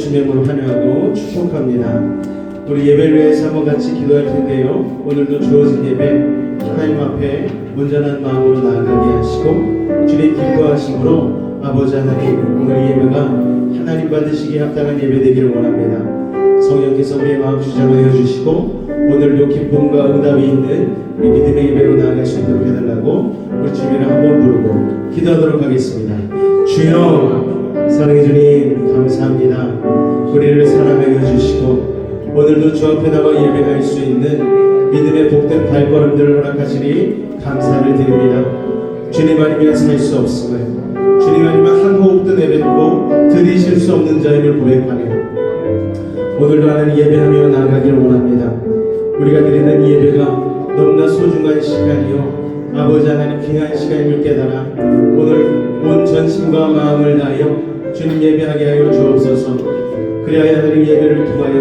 주님의 이름으로 환영하고 축복합니다. 우리 예배를 위해서 한번 같이 기도할 텐데요. 오늘도 주어진 예배 하나님 앞에 온전한 마음으로 나아가게 하시고 주님 기뻐하심으로 아버지 하나님 오늘 예배가 하나님 받으시기에 합당한 예배 되기를 원합니다. 성령께서 우리의 마음 주장하여 주시고 오늘도 기쁨과 응답이 있는 우리 믿음의 예배로 나아갈 수 있도록 해달라고 우리 주님을 한번 부르고 기도하도록 하겠습니다. 주여, 사랑해 주님 감사합니다. 우리를 사랑하여 주시고 오늘도 주 앞에 나와 예배할 수 있는 믿음의 복된 발걸음들을 허락하시니 감사를 드립니다. 주님 아니면 살 수 없음을, 주님 아니면 한 호흡도 내뱉고 들이실 수 없는 자임을 고백하며 오늘도 하나님 예배하며 나아가기를 원합니다. 우리가 드리는 이 예배가 너무나 소중한 시간이요 아버지 하나님 귀한 시간임을 깨달아 오늘 온 전심과 마음을 다하여 주님 예배하게 하여 주옵소서. 그리하여 하나님 예배를 통하여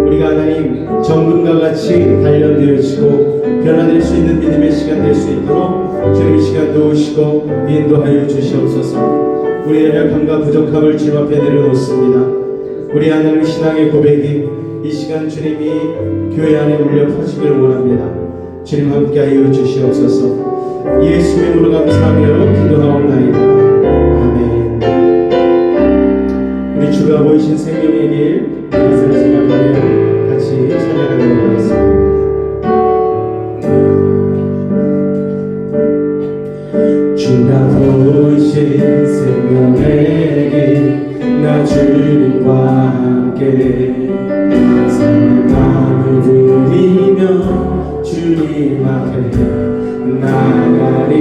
우리가 하나님 정금과 같이 단련되어지고 변화될 수 있는 믿음의 시간 될 수 있도록 주님 시간 도우시고 인도하여 주시옵소서. 우리의 연약함과 부족함을 주님 앞에 내려놓습니다. 우리 하나님 신앙의 고백이 이 시간 주님이 교회 안에 울려 퍼지기를 원합니다. 주님 함께하여 주시옵소서. 예수의 이름으로 감사하며 기도하옵나이다. 아멘. 우리 주가 보이신 생명의 길 이것을 생각하며 같이 찬양하도록 하겠습니다. 주가 보이신 생명의 길 나 주님과 함께 마음을 드리며 주님 앞에 나가리.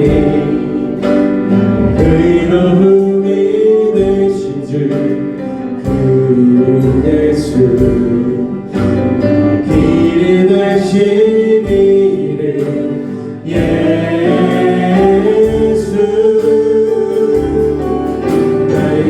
나의 의로움이 되신 주 그 예수 길이 되신 이름 예수 나의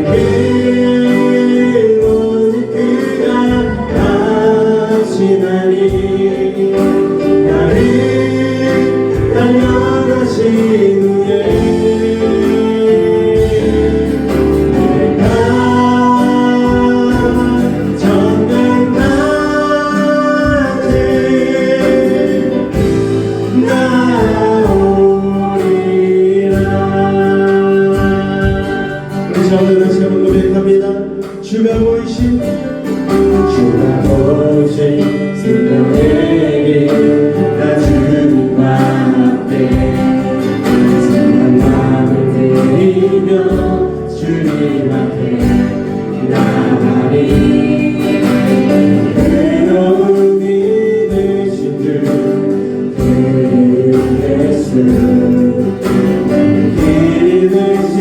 주가 보이신 생명의 길 나 주님과 함께 선한 마음을 드리며 주님 앞에 나가리. 의로움이 되신 주 그 예수 길이 되신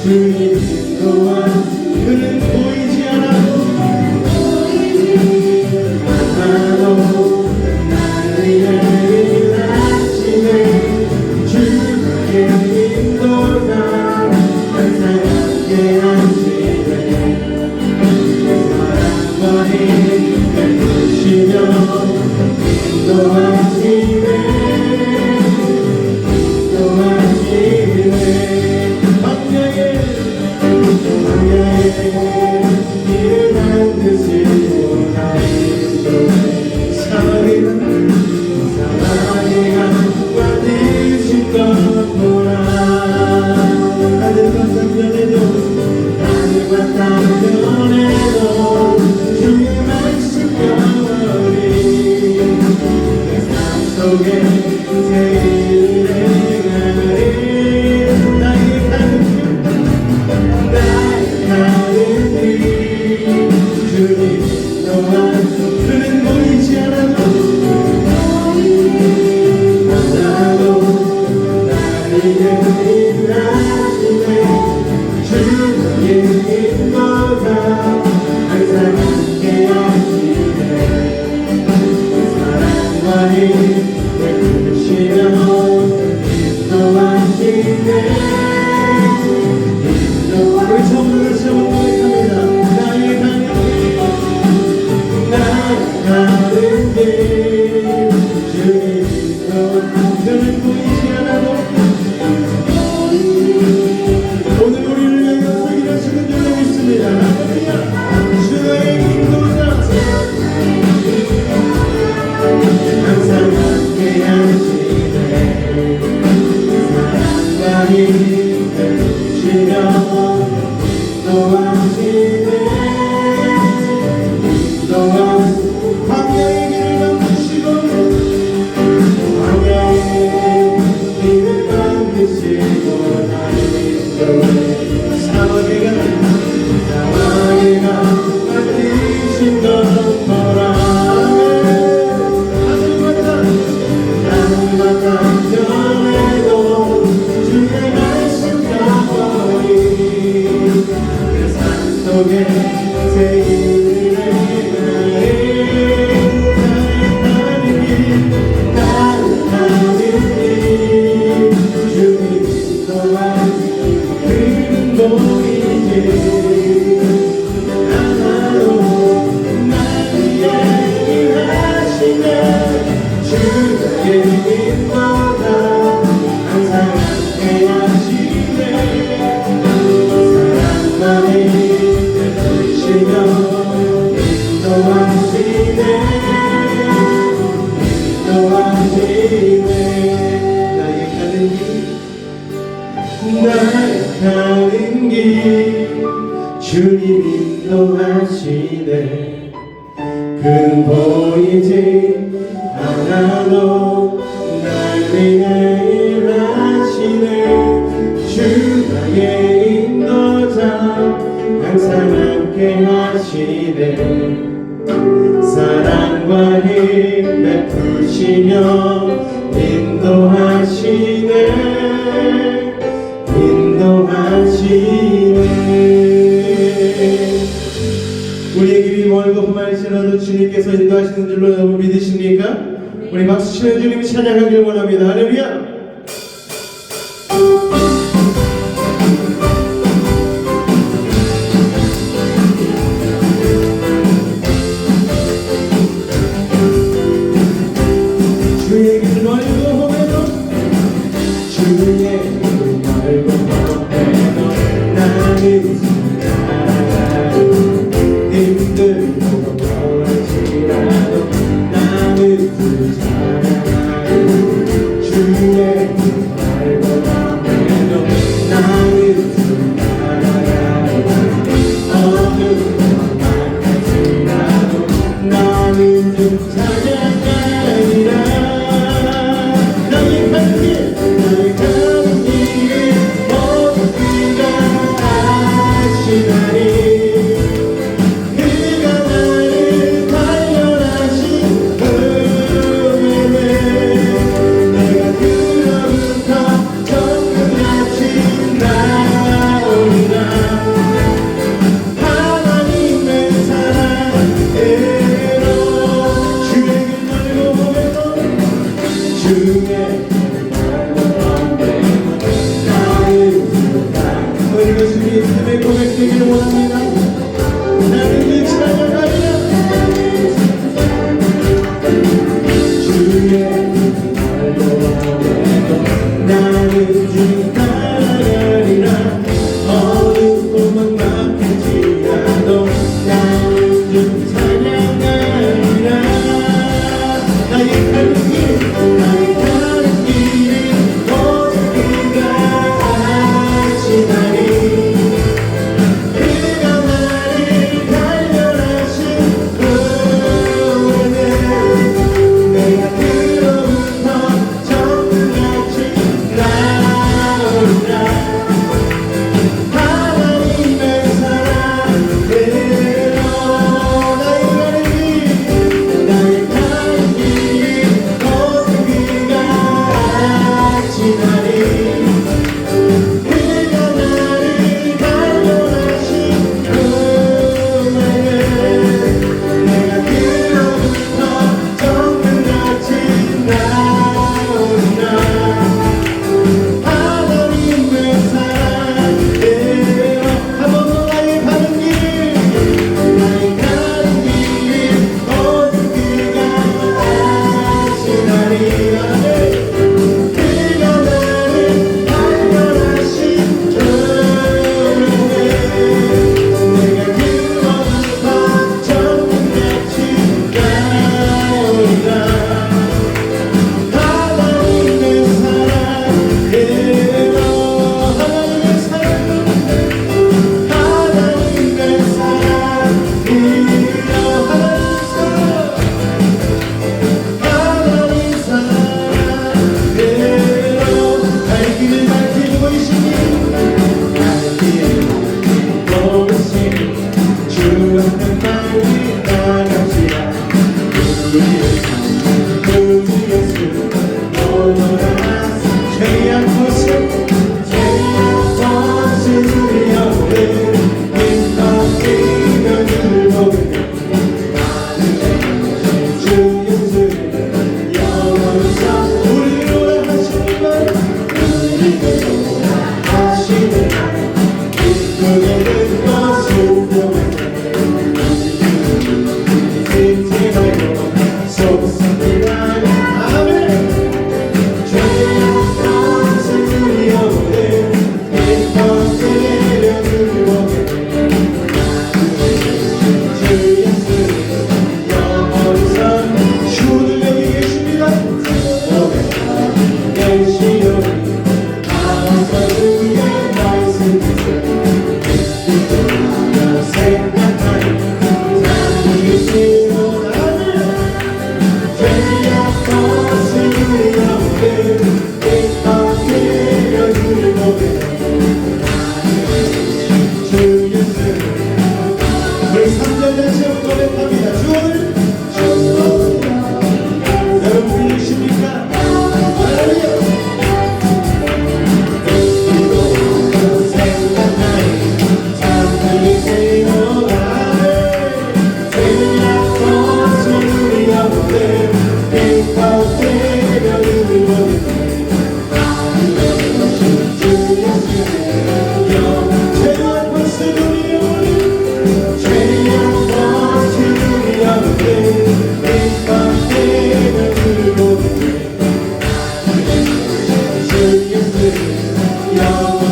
주님 또한 그는 보이지 않아도 그는 보이지 않아도 나도 나를 인하시네 주의 인도가 항상 함께하시네 사랑과 힘을 주시며 인도하시네 우리 처음으로 다시 한번 고백합니다. 나의 가는 길 주님도 그는 보이지 않아도 오늘 우리를 위하여 일하시는 줄로 믿습니다. 주의 인도자 항상 함께 하시네 사랑과 힘을 주시며 인도하시네 광야의 길을 만드시고 광야의 길을 만드시고 나를 인도해 사막에 가 만드신 것처럼 날마다 변해도 주의 말씀 가버리 그 산 속에 새 일을 가는 길 주님 인도하시네 그는 보이지 않아도 날 위해 일하시네 주 나의 인도자 항상 함께 하시네 사랑과 힘 베푸시며 인도하시네 우리의 길이 멀고 험할지라도 주님께서 인도하시는 줄로 여러분 믿으십니까? 우리 박수 치는 주님 찬양하길 원합니다. 할렐루야. 주의 길 멀고 험해도 주의 길 멀고 험해도 나는 힘들고 멀지라도 나는 찬양하리 주의 말고 험해도 나는 찬양하리 어느 것만까지라도 나는 찬양하리라 나의 가는 길을 모두 그가 아시나니 고백되기를 원합니다. 나는 이 찬양하리라 주의 말로 나는 주 따라가리라 어느 곳만 막히지라도 나는 주 찬양하리라 나의 가는 길을 모두 그가 아시나니 주의 기뻐되며 울고 죄악 벗은 우리 영혼 죄악 벗은 우리 영혼 기뻐되며 울고 주 예수의 영혼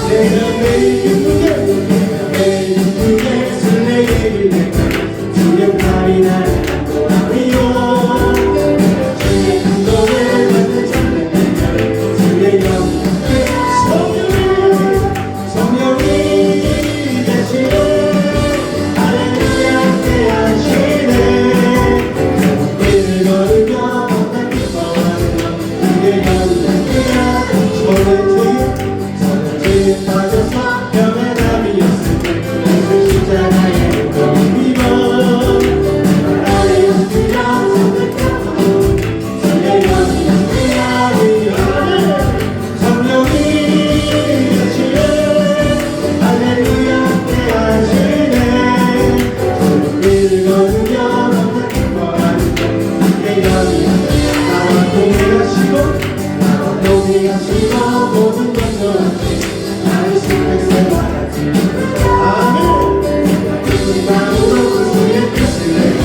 내가 매일 기쁘게 술래기를 내가 주의 팔이 나를 안고하며 주의 감동을 받는 찬양을 주의 영혼 성령이 계시네 할렐루야 함께하시네 길을 걸으며 걷다 기뻐하며 주의 영혼 함께야 저는 죄에 빠져서 병에 답이었을 때 그 십자가의 공입어 나를 흔들려 선택하고 주의 영혼 함께하며 성령이 계시네 할렐루야 함께하시네 길을 걸으며 걷다 기뻐하는 주의 영혼 나와 동행하시고 모든 것도 나를 생각생활하지 아멘 기쁜 마음으로 주의 뜻을 내가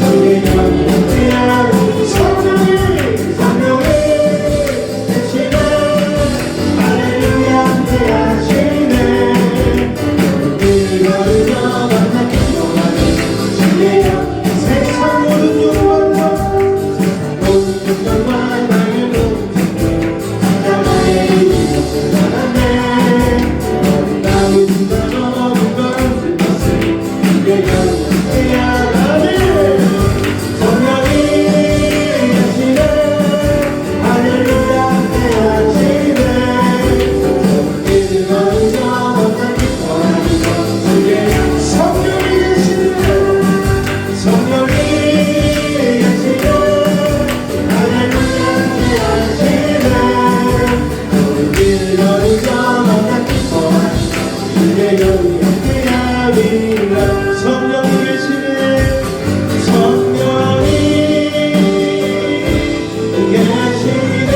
주의 영이 함께하는 성령이 계시네 할렐루야 함께하시네 길을 걸으며 만나 기도하는 주의 영 세상 모든 욕망과 나의 모든 성령이 계시네 성령이 계시네 할렐루야 함께하시네 성령이 계시네 성령이 계시네 할렐루야 함께하시네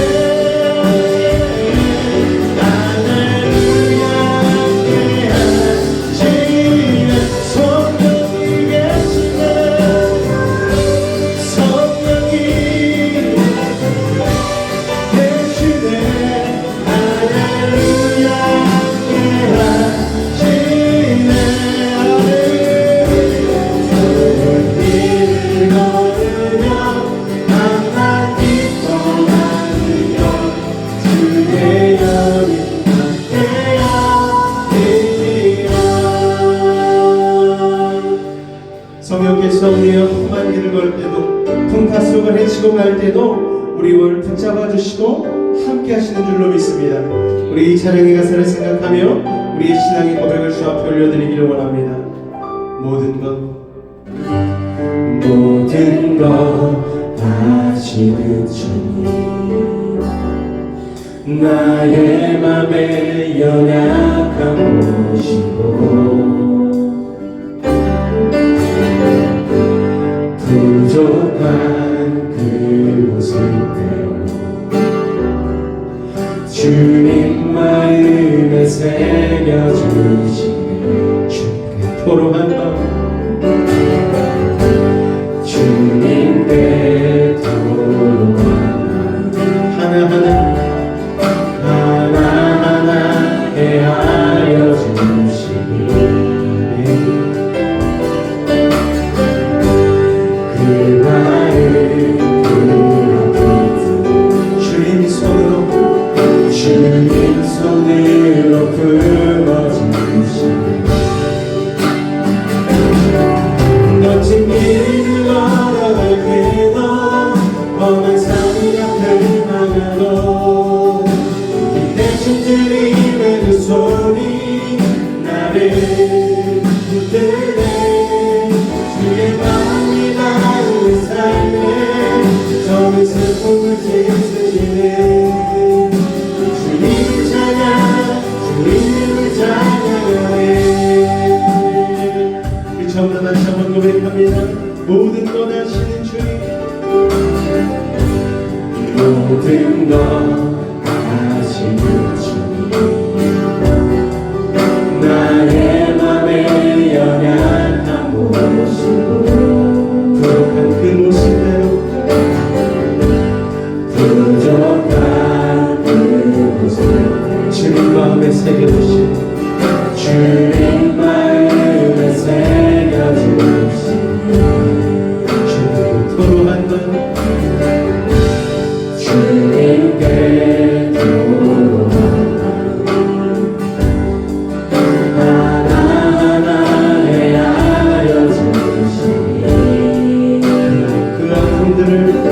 성령께서 우리의 험한 길을 걸 때도 풍파속을 헤치고 갈 때도 우리를 붙잡아 주시고 함께 하시는 줄로 믿습니다. 우리 이 찬양의 가사를 생각하며 우리의 신앙의 고백을 주 앞에 올려드리기를 원합니다. 모든 것 하시는 주님 나의 맘에 연약함 보시고 부족한 그곳을 태워 주님 마음에 새겨주시네 주님께 토로한 마음 주님께 토로한 마음 하나하나 헤아려 주시니 주님 손으로 품어주시네 멋진 길을 걸어갈 때도 험한 산 옆을 막아도 이 대신 들리는 그 소리 나를 붙드네 주의 마음이 닿은 삶에 적은 슬픔을 씻으시네 처음으로 다시 한번 고백합니다. 모든 것 하시는 주님 모든 것 아시는 주님 나의 맘에 연약한 모습으로 부족한 그 모습대로 부족한 그 모습 주님 마음에 새겨주신 주님 마음에 새겨주신 주님 토로한 것 주님께 토로한 것 하나하나 헤아려 주시니 그 아픔들을 그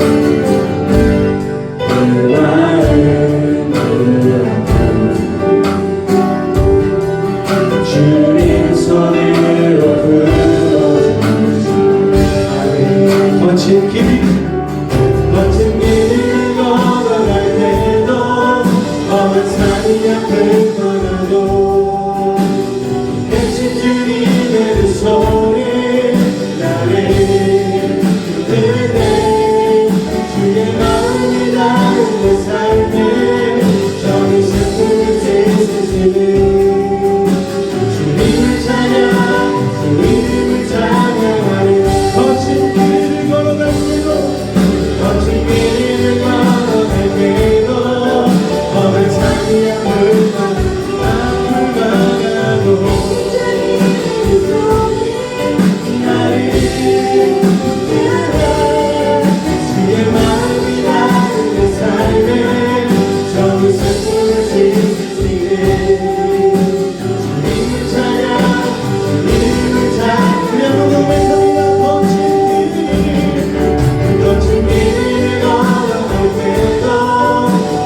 주님 손으로 풀어주시니 거친 길 걸어갈 때도 험한 산이 앞을 떠나도 대신 주님의 두 손에 나를 이끄네 주의 마음이 닿은 내 삶에 정의 슬픔을 세세시는 주님을 찬양하는 거친 길을 걸어갈 때도 거친 길을 걸어갈 때도 험한 산이 앞을 막아도 나를 주의 마음이 닿은 내 삶에 정의 슬픔을 씻으시네 주님을 찬양 주님을 찬양 고백합니다 거친 길을 걸어갈 때도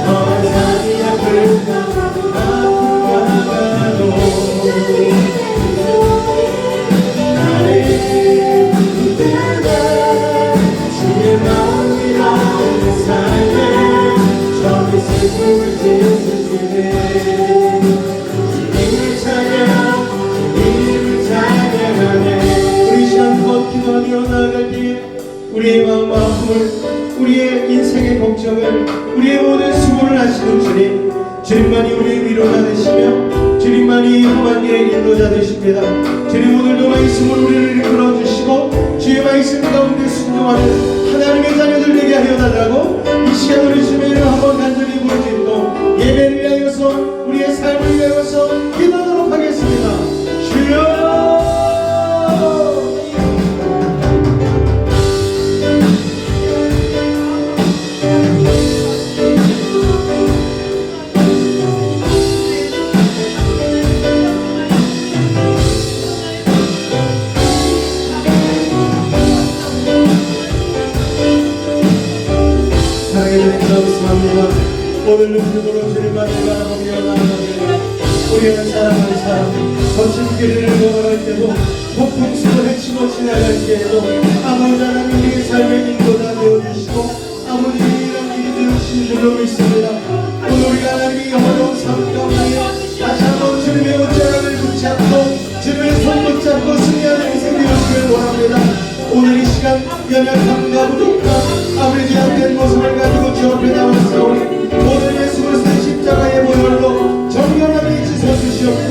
험한 산이 앞을 막아도 나를 주의 마음이 닿은 내 삶에 정의 슬픔을 씻으시네 주님을 찬양하네 우리 시간 곧 기도하며 나아갈 때에 우리의 마음 아픔을 우리의 인생의 걱정을 우리의 모든 수고를 하시는 주님만이 우리의 위로가 되시며 주님만이 험한 길의 인도자 되십니다. 주님 오늘도 말씀을 우리를 이끌어주시고 주의 말씀 가운데 순종하는 하나님의 자녀들 되게 하여 달라고 이 시간 우리 주님의 이름을 한번 간절히 부르짖고 예배를 위하여서 우리의 삶을 위하여서 기도하도록 하겠습니다. 주여 오늘도 그으로 주님만을 바라보며 나아가며 우리는 사랑하는 사람 거친 길을 걸어갈 때도 폭풍 수를 헤치고 지나갈 때에도 아버지 하나님 우리의 삶의 인도자 되어주시고 아버지의 일이 되어주신 줄로 믿습니다. 오늘 우리가 하나님의 어려운 삶 가운데 다시 한번 주님의 옷자락을 붙잡고 주님의 손 붙잡고 승리하는 인생 되어주기를 원합니다. 오늘 이 시간 연약함과 부족함 아버지 제한된 모습을 가지고 주 앞에 나왔사오니 오늘 예수 그리스도의 십자가의 보혈로 정결하게 씻어주시옵고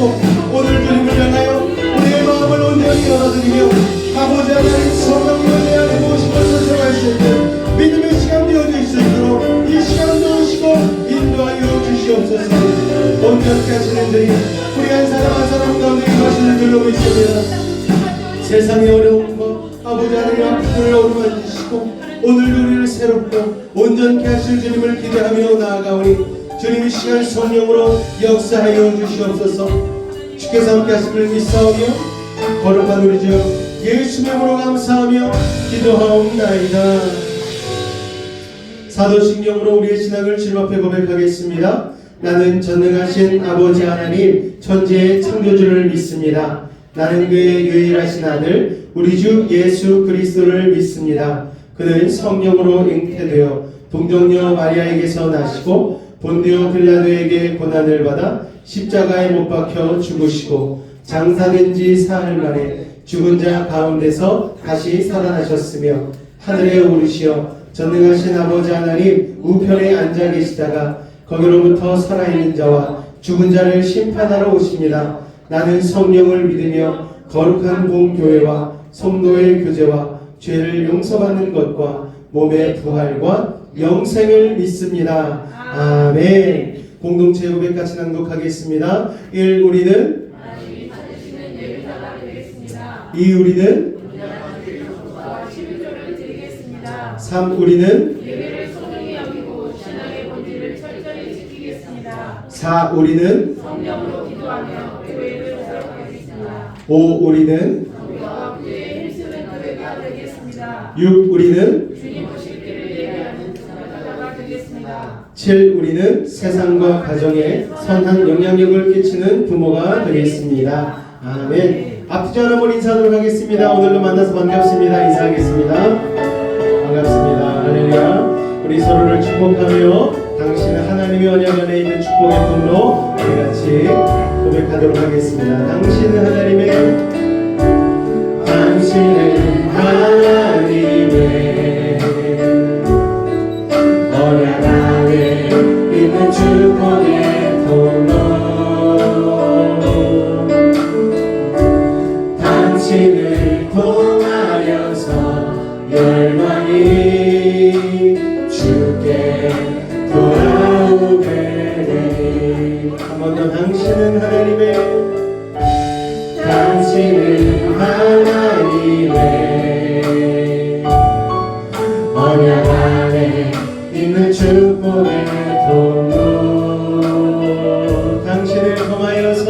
오늘 주님을 향하여 우리의 마음을 온전히 열어드리며 아버지 하나님 성령님을 내 안에 모시면서 생활하실 때 믿음의 시간 되어줄 수 있도록 이 시간 도우시고 인도하여 주시옵소서. 온전케 하시는 주님 우리 한 사람 한 사람 가운데 임하시는 줄로 믿습니다. 세상의 어려움과 아버지 하나님 아픔을 어루만지시고 오늘도 우리를 새롭고 온전케 하실 주님을 기대하며 나아가오니 주님 이 시간 성령으로 역사하여 주시옵소서. 주께서 함께 하심을 믿사오며 거룩한 우리 주 예수 이름으로 감사하며 기도하옵나이다. 사도신경으로 우리의 신앙을 주님 앞에 고백하겠습니다. 나는 전능하신 아버지 하나님 천지의 창조주를 믿습니다. 나는 그의 유일하신 아들 우리 주 예수 그리스도를 믿습니다. 그는 성령으로 잉태되어 동정녀 마리아에게서 나시고 본디오 빌라도에게 고난을 받아 십자가에 못 박혀 죽으시고 장사된 지 사흘 만에 죽은 자 가운데서 다시 살아나셨으며 하늘에 오르시어 전능하신 아버지 하나님 우편에 앉아 계시다가 거기로부터 살아있는 자와 죽은 자를 심판하러 오십니다. 나는 성령을 믿으며 거룩한 공교회와 성도의 교제와 죄를 용서받는 것과 몸의 부활과 영생을 믿습니다. 아멘. 공동체 고백 같이 낭독하겠습니다. 1. 우리는 2. 우리는 3. 우리는 예배를 소중히 여기고 신앙의 본질을 철저히 지키겠습니다. 4. 우리는 성령으로 기도하며 교회를 사랑하겠습니다. 5. 우리는 성령과 교회에 힘쓰는 교회가 되겠습니다. 6. 우리는 주님 오실 때를 예배하는 전도자가 되겠습니다. 7. 우리는 세상과 가정에 선한 영향력을 끼치는 부모가 되겠습니다. 아멘. 앞뒤 한번 인사하도록 하겠습니다. 오늘도 만나서 반갑습니다. 인사하겠습니다. 반갑습니다. 할렐루야. 우리 서로를 축복하며 당신은 하나님의 언약 안에 있는 축복의 통로 우리 같이 고백하도록 하겠습니다. 당신은 하나님의 언약 안에 있는 축복의 통로 당신을 통하여서 열망이 주께 돌아오게 되니 한 번 더 당신은 하나님의 언약 안에 있는 축복의 통로 당신을 통하여서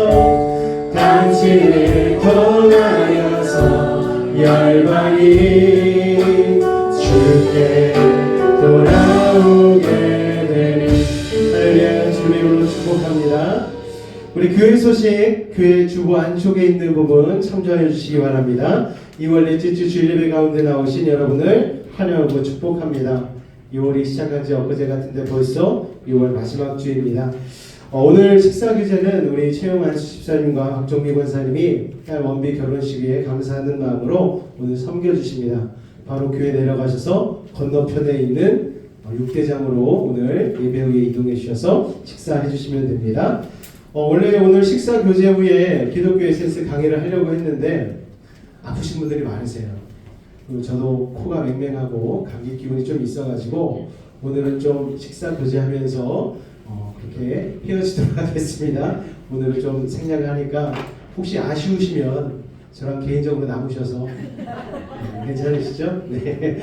열방이 주께 돌아오게 되니 할렐루야. 주님의 이름으로 축복합니다. 우리 교회 소식, 교회 주보 안쪽에 있는 부분 참조하여 주시기 바랍니다. 2월 넷째 주 주일 예배 가운데 나오신 여러분을 환영하고 축복합니다. 6월이 시작한 지 엊그제 같은데 벌써 6월 마지막 주입니다. 오늘 식사 규제는 우리 최용환 집사님과 박정미 권사님이 딸 원비 결혼식에 감사하는 마음으로 오늘 섬겨주십니다. 바로 교회 내려가셔서 건너편에 있는 육대장으로 오늘 예배 후에 이동해 주셔서 식사해 주시면 됩니다. 원래 오늘 식사 교제 후에 기독교 에센스 강의를 하려고 했는데 아프신 분들이 많으세요. 그리고 저도 코가 맹맹하고 감기 기운이 좀 있어가지고 오늘은 좀 식사 교제하면서 그렇게 헤어지도록 하겠습니다. 오늘은 좀 생략을 하니까 혹시 아쉬우시면 저랑 개인적으로 남으셔서 괜찮으시죠? 네.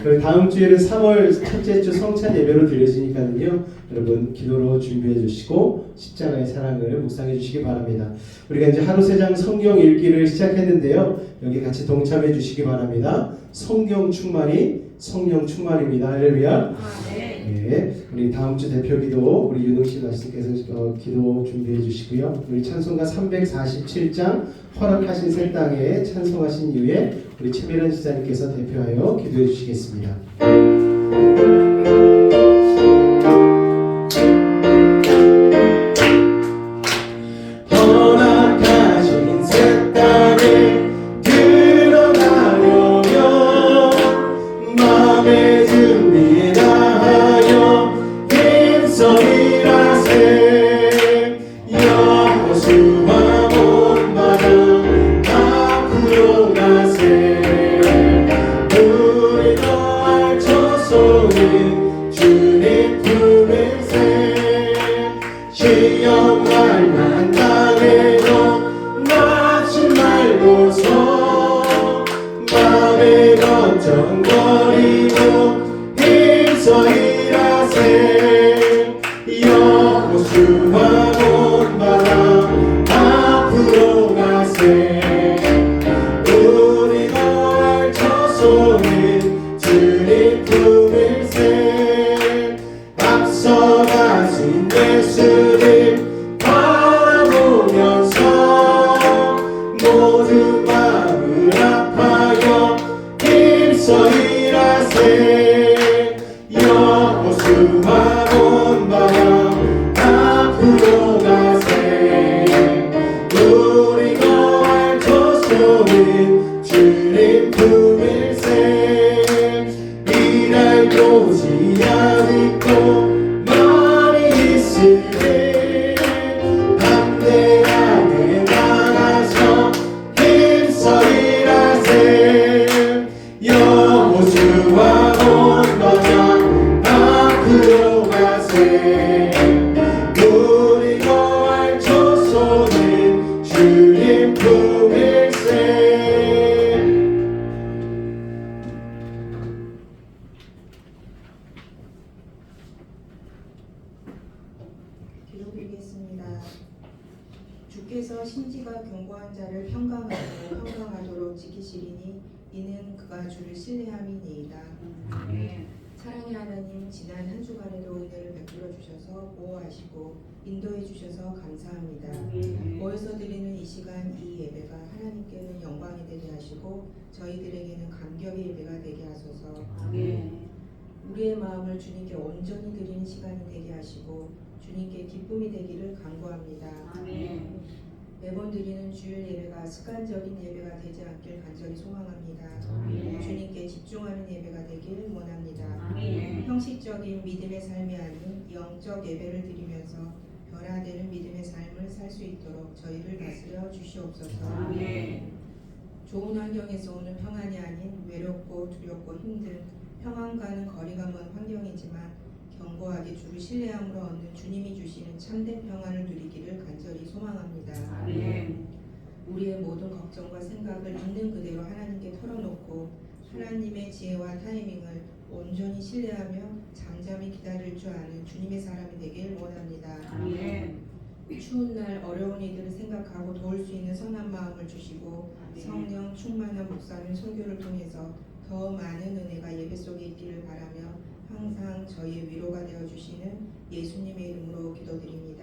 그리고 다음 주에는 3월 첫째 주 성찬 예배로 드려지니까요. 여러분 기도로 준비해 주시고 십자가의 사랑을 묵상해 주시기 바랍니다. 우리가 이제 하루 세 장 성경 읽기를 시작했는데요. 여기 같이 동참해 주시기 바랍니다. 성경 충만이 성령 충만입니다. 할렐루야. 네, 우리 다음 주 대표 기도 우리 윤흥신 말씀께서 기도 준비해 주시고요. 우리 찬송가 347장 허락하신 새 땅에 찬송하신 이후에 우리 최미란 지사님께서 대표하여 기도해 주시겠습니다. 허락하신 새 땅에 들어가려면 마음의 준비 다하여 힘써 일하세. 여호수아 본바다 앞으로 가세. 우리 너 알초소리 여호와께서 심지가 견고한 자를 평강하도록 지키시리니 이는 그가 주를 신뢰함이니이다. 사랑의 하나님, 지난 한 주간에도 은혜를 베풀어 주셔서 보호하시고 인도해 주셔서 감사합니다. 모여서 드리는 이 시간, 이 예배가 하나님께는 영광이 되게 하시고 저희들에게는 감격의 예배가 되게 하소서. 우리의 마음을 주님께 온전히 드리는 시간이 되게 하시고 주님께 기쁨이 되기를 간구합니다. 매번 드리는 주일 예배가 습관적인 예배가 되지 않길 간절히 소망합니다. 주님께 집중하는 예배가 되길 원합니다. 형식적인 믿음의 삶이 아닌 영적 예배를 드리면서 변화되는 믿음의 삶을 살 수 있도록 저희를 다스려 주시옵소서. 좋은 환경에서 오는 평안이 아닌 외롭고 두렵고 힘든 평안과는 거리가 먼 환경이지만 견고하게 주를 신뢰함으로 얻는 주님이 주시는 참된 평안을 누리기를 간절히 소망합니다. 우리의 모든 걱정과 생각을 있는 그대로 하나님께 털어놓고 하나님의 지혜와 타이밍을 온전히 신뢰하며 잠잠히 기다릴 줄 아는 주님의 사람이 되길 원합니다. 추운 날 어려운 이들을 생각하고 도울 수 있는 선한 마음을 주시고 성령 충만한 목사님 설교를 통해서 더 많은 은혜가 예배 속에 있기를 바라며 항상 저희의 위로가 되어 주시는 예수님의 이름으로 기도드립니다.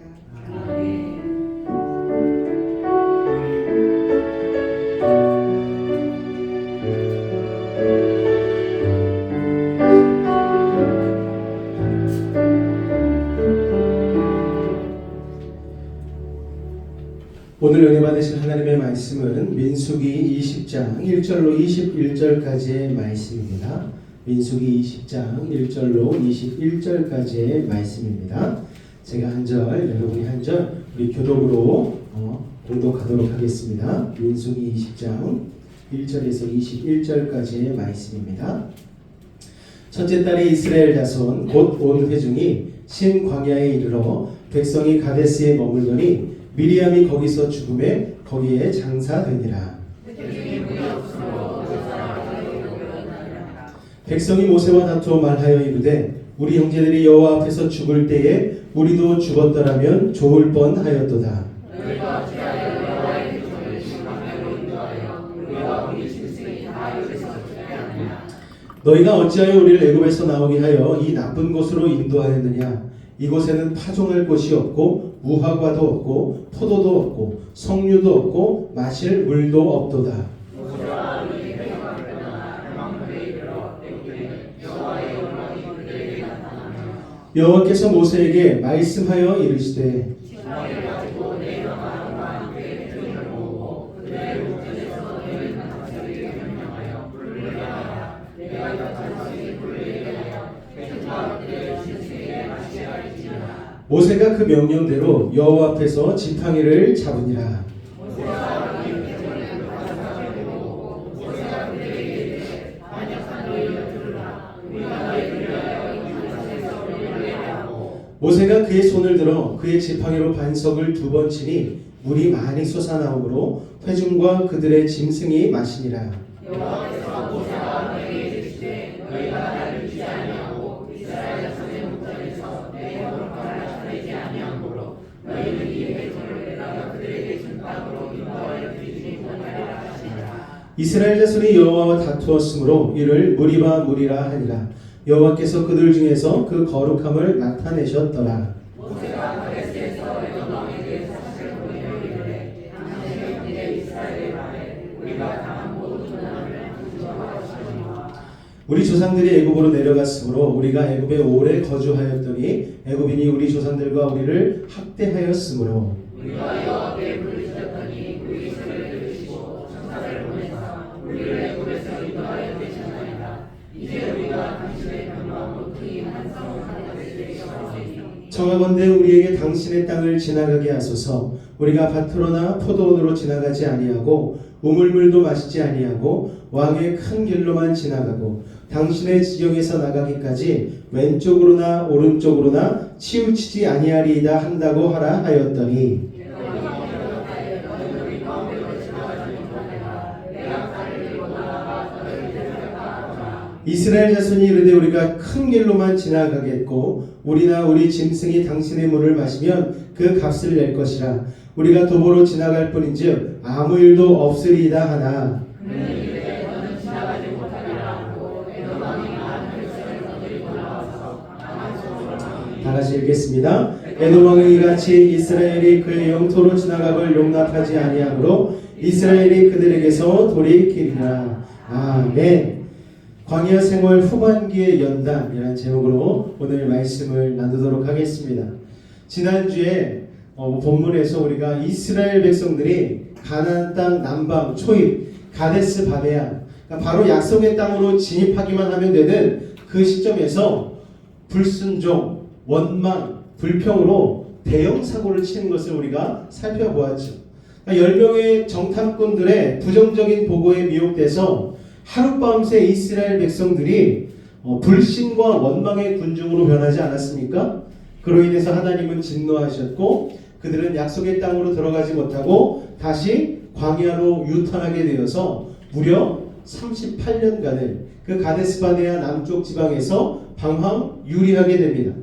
오늘 은혜 받으실 하나님의 말씀은 민수기 20장 1절로 21절까지의 말씀입니다. 민수기 20장 1절로 21절까지의 말씀입니다. 제가 한 절, 여러분이 한 절, 우리 교독으로 공독하도록 하겠습니다. 민수기 20장 1절에서 21절까지의 말씀입니다. 첫째 달에 이스라엘 자손 곧 온 회중이 신 광야에 이르러 백성이 가데스에 머물더니 미리암이 거기서 죽음에 거기에 장사되니라. 백성이 모세와 다투어 말하여 이르되 우리 형제들이 여호와 앞에서 죽을 때에 우리도 죽었더라면 좋을 뻔하였도다. 너희가 어찌하여 우리를 애굽에서 나오게 하여 이 나쁜 곳으로 인도하였느냐? 이곳에는 파종할 곳이 없고 무화과도 없고 포도도 없고 석류도 없고 마실 물도 없도다. 여호와께서 모세에게 말씀하여 이르시되 모세가 그 명령대로 여호와 앞에서 지팡이를 잡으니라. 모세가 그의 손을 들어 그의 지팡이로 반석을 2번 치니 물이 많이 솟아나오므로 회중과 그들의 짐승이 마시니라. 이스라엘 자손이 여호와와 다투었으므로 이를 무리바 무리라 하니라. 여호와께서 그들 중에서 그 거룩함을 나타내셨더라. 우리 조상들이 애굽으로 내려갔으므로 우리가 애굽에 오래 거주하였더니 애굽인이 우리 조상들과 우리를 학대하였으므로 우리가 여호와께 부르짖었더니 우리 소리를 들으시고 천사를 보내사 우리를 애굽에서 인도하여 되셨나이다. 이제 우리가 당신의 평강으로 크긴 한 성을 가데스에 거하리니 청하건대 우리에게 당신의 땅을 지나가게 하소서. 우리가 밭으로나 포도원으로 지나가지 아니하고 우물물도 마시지 아니하고 왕의 큰 길로만 지나가고 당신의 지경에서 나가기까지 왼쪽으로나 오른쪽으로나 치우치지 아니하리이다 한다고 하라 하였더니 이스라엘 자손이 이르되 우리가 큰 길로만 지나가겠고 우리나 우리 짐승이 당신의 물을 마시면 그 값을 낼 것이라. 우리가 도보로 지나갈 뿐인즉 아무 일도 없으리이다 하나. 그는 이르되 너는 지나가지 못하리라 하고 에돔왕이 많은 백성을 거느리고 나와서 다마스로 다 같이 읽겠습니다. 에돔 왕이 이같이 이스라엘이 그의 영토로 지나가걸 용납하지 아니하므로 이스라엘이 그들에게서 돌이키리라. 아멘. 광야 생활 후반기의 연단이라는 제목으로 오늘 말씀을 나누도록 하겠습니다. 지난주에 본문에서 우리가 이스라엘 백성들이 가나안 땅 남방 초입 가데스 바네아, 그러니까 바로 약속의 땅으로 진입하기만 하면 되는 그 시점에서 불순종, 원망, 불평으로 대형 사고를 치는 것을 우리가 살펴보았죠. 그러니까 10명의 정탐꾼들의 부정적인 보고에 미혹돼서 하룻밤새 이스라엘 백성들이 불신과 원망의 군중으로 변하지 않았습니까? 그로 인해서 하나님은 진노하셨고 그들은 약속의 땅으로 들어가지 못하고 다시 광야로 유턴하게 되어서 무려 38년간을 그 가데스바네아 남쪽 지방에서 방황 유리하게 됩니다.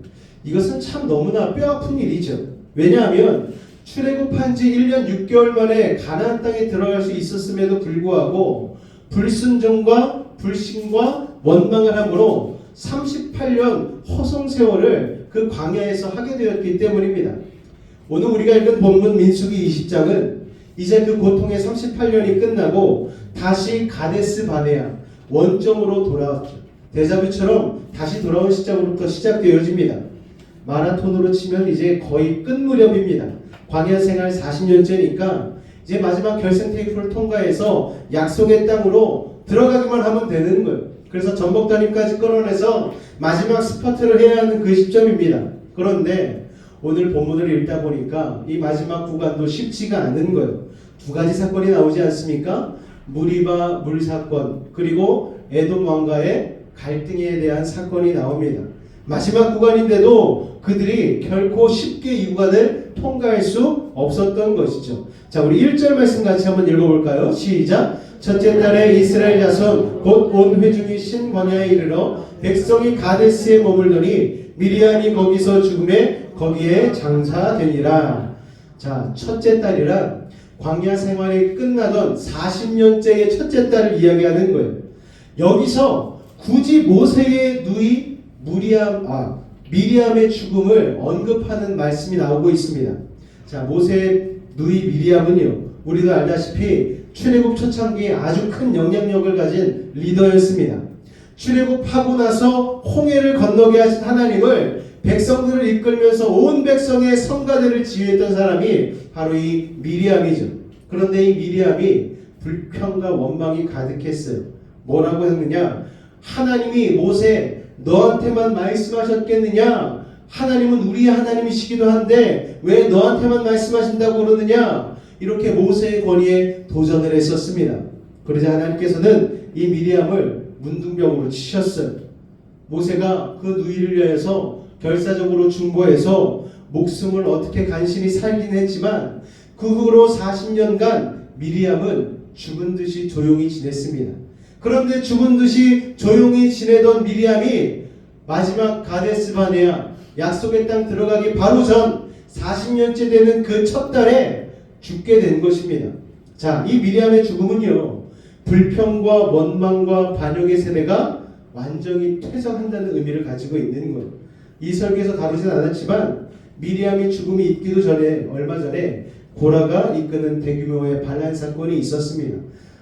이것은 참 너무나 뼈아픈 일이죠. 왜냐하면 출애굽한 지 1년 6개월 만에 가나안 땅에 들어갈 수 있었음에도 불구하고 불순종과 불신과 원망을 함으로 38년 허송 세월을 그 광야에서 하게 되었기 때문입니다. 오늘 우리가 읽은 본문 민수기 20장은 이제 그 고통의 38년이 끝나고 다시 가데스 바네아 원점으로 돌아왔죠. 데자뷰처럼 다시 돌아온 시작으로부터 시작되어집니다. 마라톤으로 치면 이제 거의 끝 무렵입니다. 광야 생활 40년째니까 이제 마지막 결승 테이프를 통과해서 약속의 땅으로 들어가기만 하면 되는 거예요. 그래서 전복단임까지 끌어내서 마지막 스퍼트를 해야 하는 그 시점입니다. 그런데 오늘 본문을 읽다 보니까 이 마지막 구간도 쉽지가 않은 거예요. 두 가지 사건이 나오지 않습니까? 무리바 물 사건 그리고 에돔 왕과의 갈등에 대한 사건이 나옵니다. 마지막 구간인데도 그들이 결코 쉽게 이 구간을 통과할 수 없었던 것이죠. 자, 우리 1절 말씀 같이 한번 읽어볼까요? 시작! 첫째 달에 이스라엘 자손 곧 온 회중이 신 광야에 이르러 백성이 가데스에 머물더니 미리암이 거기서 죽음에 거기에 장사되니라. 자, 첫째 달이라 광야 생활이 끝나던 40년째의 첫째 달을 이야기하는 거예요. 여기서 굳이 모세의 누이 미리암의 죽음을 언급하는 말씀이 나오고 있습니다. 자, 모세의 누이 미리암은요, 우리도 알다시피 출애굽 초창기에 아주 큰 영향력을 가진 리더였습니다. 출애굽하고 나서 홍해를 건너게 하신 하나님을 백성들을 이끌면서 온 백성의 성가대를 지휘했던 사람이 바로 이 미리암이죠. 그런데 이 미리암이 불평과 원망이 가득했어요. 뭐라고 했느냐? 하나님이 모세 너한테만 말씀하셨겠느냐? 하나님은 우리의 하나님이시기도 한데 왜 너한테만 말씀하신다고 그러느냐? 이렇게 모세의 권위에 도전을 했었습니다. 그러자 하나님께서는 이 미리암을 문둥병으로 치셨어요. 모세가 그 누이를 위해서 결사적으로 중보해서 목숨을 어떻게 간신히 살긴 했지만 그 후로 40년간 미리암은 죽은 듯이 조용히 지냈습니다. 그런데 죽은 듯이 조용히 지내던 미리암이 마지막 가데스 바네아 약속의 땅 들어가기 바로 전 40년째 되는 그 첫 달에 죽게 된 것입니다. 자, 이 미리암의 죽음은요, 불평과 원망과 반역의 세대가 완전히 퇴장한다는 의미를 가지고 있는 거예요. 이 설교에서 다루진 않았지만 미리암의 죽음이 있기도 전에 얼마 전에 고라가 이끄는 대규모의 반란 사건이 있었습니다.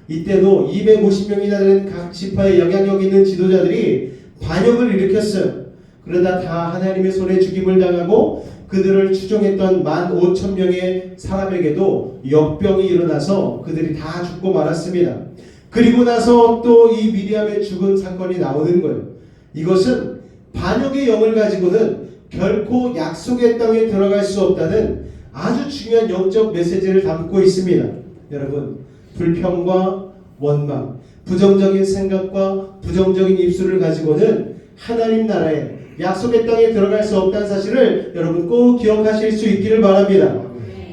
이때도 250명이나 되는 각 지파의 영향력 있는 지도자들이 반역을 일으켰어요. 그러다 다 하나님의 손에 죽임을 당하고 그들을 추종했던 15,000명의 사람에게도 역병이 일어나서 그들이 다 죽고 말았습니다. 그리고 나서 또 이 미리암의 죽은 사건이 나오는 거예요. 이것은 반역의 영을 가지고는 결코 약속의 땅에 들어갈 수 없다는 아주 중요한 영적 메시지를 담고 있습니다. 여러분, 불평과 원망, 부정적인 생각과 부정적인 입술을 가지고는 하나님 나라에 약속의 땅에 들어갈 수 없다는 사실을 여러분 꼭 기억하실 수 있기를 바랍니다.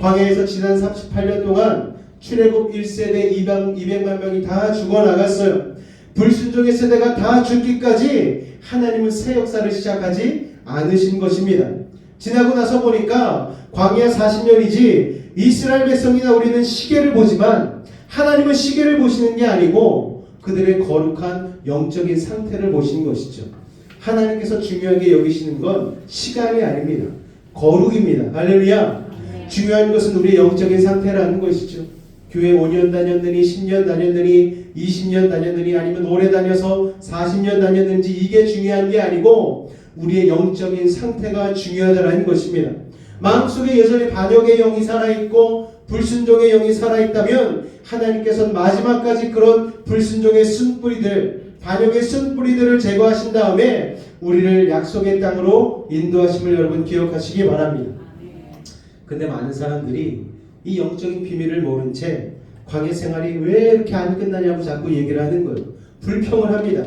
광야에서 지난 38년 동안 출애굽 1세대 200만 명이 다 죽어나갔어요. 불순종의 세대가 다 죽기까지 하나님은 새 역사를 시작하지 않으신 것입니다. 지나고 나서 보니까 광야 40년이지 이스라엘 백성이나 우리는 시계를 보지만 하나님은 시계를 보시는 게 아니고 그들의 거룩한 영적인 상태를 보시는 것이죠. 하나님께서 중요하게 여기시는 건 시간이 아닙니다. 거룩입니다. 할렐루야. 중요한 것은 우리의 영적인 상태라는 것이죠. 교회 5년 다녔느니 10년 다녔느니 20년 다녔느니 아니면 오래 다녀서 40년 다녔는지 이게 중요한 게 아니고 우리의 영적인 상태가 중요하다는 것입니다. 마음속에 여전히 반역의 영이 살아있고 불순종의 영이 살아있다면 하나님께서는 마지막까지 그런 불순종의 쓴뿌리들, 반역의 쓴뿌리들을 제거하신 다음에 우리를 약속의 땅으로 인도하심을 여러분 기억하시기 바랍니다. 근데 많은 사람들이 이 영적인 비밀을 모른 채 광야 생활이 왜 이렇게 안 끝나냐고 자꾸 얘기를 하는 거예요. 불평을 합니다.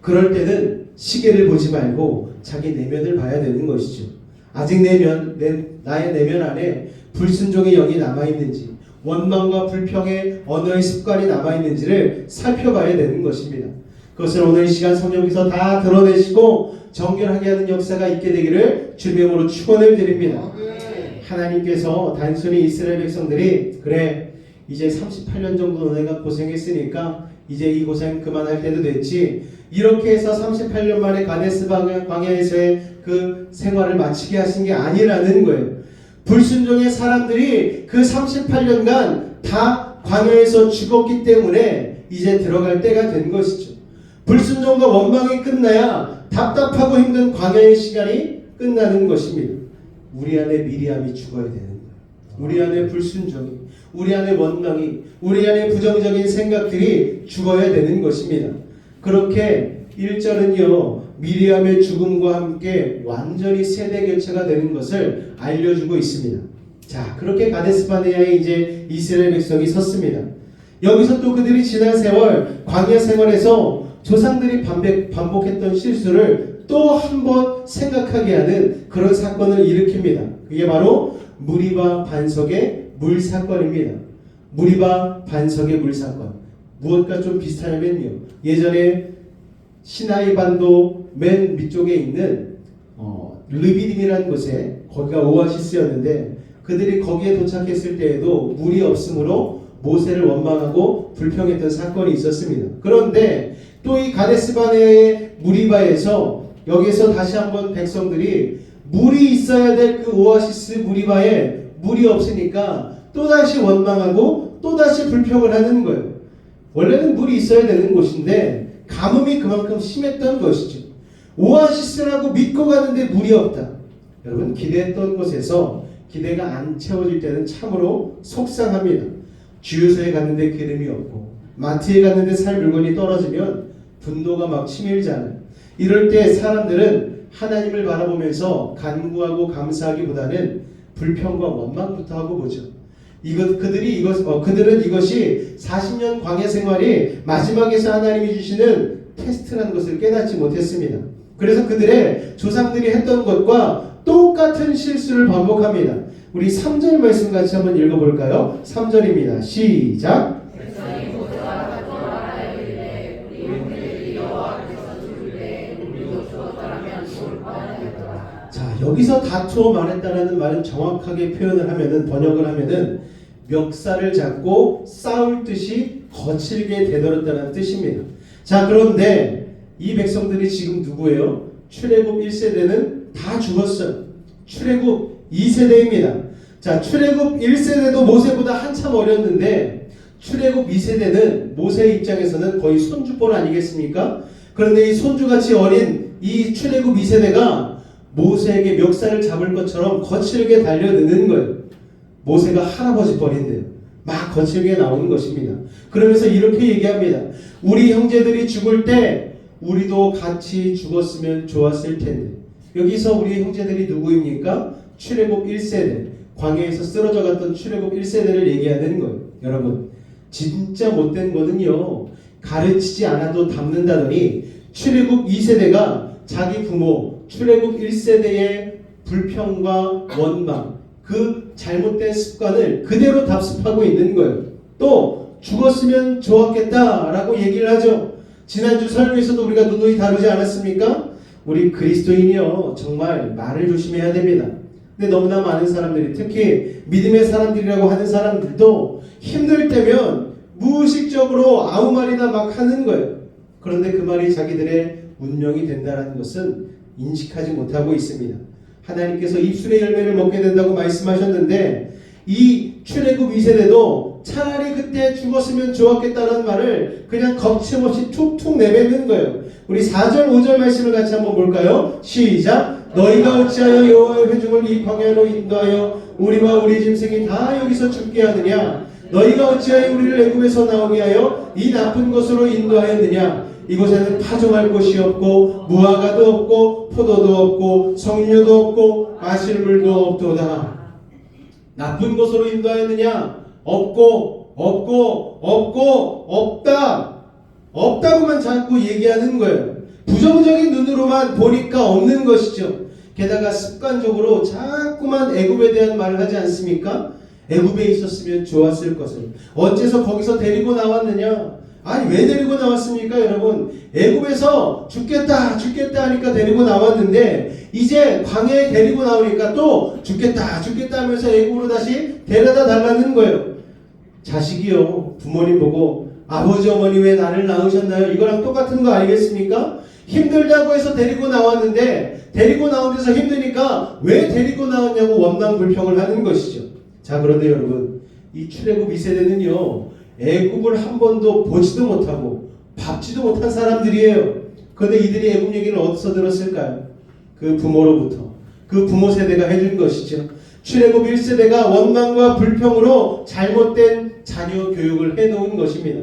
그럴 때는 시계를 보지 말고 자기 내면을 봐야 되는 것이죠. 아직 나의 내면 안에 불순종의 영이 남아있는지, 원망과 불평의 언어의 습관이 남아있는지를 살펴봐야 되는 것입니다. 그것을 오늘 이 시간 성령께서 다 드러내시고 정결하게 하는 역사가 있게 되기를 주님의 이름으로 축원을 드립니다. 하나님께서 단순히 이스라엘 백성들이 그래 이제 38년 정도 너네가 고생했으니까 이제 이 고생 그만할 때도 됐지 이렇게 해서 38년 만에 가데스 광야에서의 그 생활을 마치게 하신 게 아니라는 거예요. 불순종의 사람들이 그 38년간 다 광야에서 죽었기 때문에 이제 들어갈 때가 된 것이죠. 불순종과 원망이 끝나야 답답하고 힘든 광야의 시간이 끝나는 것입니다. 우리 안에 미리암이 죽어야 되는 거예요. 우리 안에 불순종이, 우리 안에 원망이, 우리 안에 부정적인 생각들이 죽어야 되는 것입니다. 그렇게 1절은요 미리암의 죽음과 함께 완전히 세대 교체가 되는 것을 알려주고 있습니다. 자, 그렇게 가데스 바네아에 이제 이스라엘 백성이 섰습니다. 여기서 또 그들이 지난 세월 광야 생활에서 조상들이 반복했던 실수를 또 한 번 생각하게 하는 그런 사건을 일으킵니다. 그게 바로 무리바 반석의 물 사건입니다. 무리바 반석의 물 사건. 무엇과 좀 비슷하냐면요. 예전에 시나이 반도 맨 밑쪽에 있는 르비딤이라는 곳에 거기가 오아시스였는데 그들이 거기에 도착했을 때에도 물이 없으므로 모세를 원망하고 불평했던 사건이 있었습니다. 그런데 또 이 가데스 바네아의 무리바에서 여기서 다시 한번 백성들이 물이 있어야 될 그 오아시스 무리바에 물이 없으니까 또다시 원망하고 또다시 불평을 하는 거예요. 원래는 물이 있어야 되는 곳인데 가뭄이 그만큼 심했던 것이죠. 오아시스라고 믿고 가는데 물이 없다. 여러분 기대했던 곳에서 기대가 안 채워질 때는 참으로 속상합니다. 주유소에 갔는데 기름이 없고 마트에 갔는데 살 물건이 떨어지면 분노가 막 치밀잖아요. 이럴 때 사람들은 하나님을 바라보면서 간구하고 감사하기보다는 불평과 원망부터 하고 보죠. 그들은 이것이 40년 광야 생활이 마지막에서 하나님이 주시는 테스트라는 것을 깨닫지 못했습니다. 그래서 그들의 조상들이 했던 것과 똑같은 실수를 반복합니다. 우리 3절 말씀 같이 한번 읽어볼까요? 3절입니다. 시작. 자, 여기서 다투어 말했다라는 말은 정확하게 표현을 하면은 번역을 하면은 멱살을 잡고 싸울 듯이 거칠게 되돌았다는 뜻입니다. 자, 그런데 이 백성들이 지금 누구예요? 출애굽 1세대는 다 죽었어요. 출애굽 2세대입니다. 자, 출애굽 1세대도 모세보다 한참 어렸는데 출애굽 2세대는 모세의 입장에서는 거의 손주뻘 아니겠습니까? 그런데 이 손주같이 어린 이 출애굽 2세대가 모세에게 멱살을 잡을 것처럼 거칠게 달려드는 거예요. 모세가 할아버지 뻘인데요. 막 거칠게 나오는 것입니다. 그러면서 이렇게 얘기합니다. 우리 형제들이 죽을 때 우리도 같이 죽었으면 좋았을 텐데. 여기서 우리 형제들이 누구입니까? 출애굽 1세대. 광야에서 쓰러져 갔던 출애굽 1세대를 얘기하는 거예요. 여러분, 진짜 못된 거는요. 가르치지 않아도 담는다더니 출애굽 2세대가 자기 부모 출애굽 1세대의 불평과 원망, 그 잘못된 습관을 그대로 답습하고 있는 거예요. 또 죽었으면 좋았겠다라고 얘기를 하죠. 지난주 설교에서도 우리가 누누이 다루지 않았습니까? 우리 그리스도인이요 정말 말을 조심해야 됩니다. 근데 너무나 많은 사람들이, 특히 믿음의 사람들이라고 하는 사람들도 힘들 때면 무의식적으로 아무 말이나 막 하는 거예요. 그런데 그 말이 자기들의 운명이 된다는 것은 인식하지 못하고 있습니다. 하나님께서 입술의 열매를 먹게 된다고 말씀하셨는데, 이 출애굽 2세대도 차라리 그때 죽었으면 좋았겠다는 말을 그냥 거침없이 툭툭 내뱉는 거예요. 우리 4절 5절 말씀을 같이 한번 볼까요? 시작. 너희가 어찌하여 여호와의 회중을 이 광야로 인도하여 우리와 우리 짐승이 다 여기서 죽게 하느냐? 너희가 어찌하여 우리를 애굽에서 나오게 하여 이 나쁜 곳으로 인도하였느냐? 이곳에는 파종할 곳이 없고 무화과도 없고 포도도 없고 석류도 없고 마실 물도 없도다. 나쁜 곳으로 인도하였느냐? 없고 없다. 없다고만 자꾸 얘기하는 거예요. 부정적인 눈으로만 보니까 없는 것이죠. 게다가 습관적으로 자꾸만 애굽에 대한 말을 하지 않습니까? 애굽에 있었으면 좋았을 것을. 어째서 거기서 데리고 나왔느냐? 아니 왜 데리고 나왔습니까 여러분? 애굽에서 죽겠다 하니까 데리고 나왔는데, 이제 광야에 데리고 나오니까 또 죽겠다 하면서 애굽으로 다시 데려다 달라는 거예요. 자식이요, 부모님 보고 아버지 어머니 왜 나를 낳으셨나요? 이거랑 똑같은 거 아니겠습니까? 힘들다고 해서 데리고 나왔는데, 데리고 나온 데서 힘드니까 왜 데리고 나왔냐고 원망 불평을 하는 것이죠. 자, 그런데 여러분, 이 출애굽 2세대는요 애굽을 한 번도 보지도 못하고 밟지도 못한 사람들이에요. 그런데 이들이 애굽 얘기를 어디서 들었을까요? 그 부모로부터. 그 부모 세대가 해준 것이죠. 출애굽 1세대가 원망과 불평으로 잘못된 자녀 교육을 해놓은 것입니다.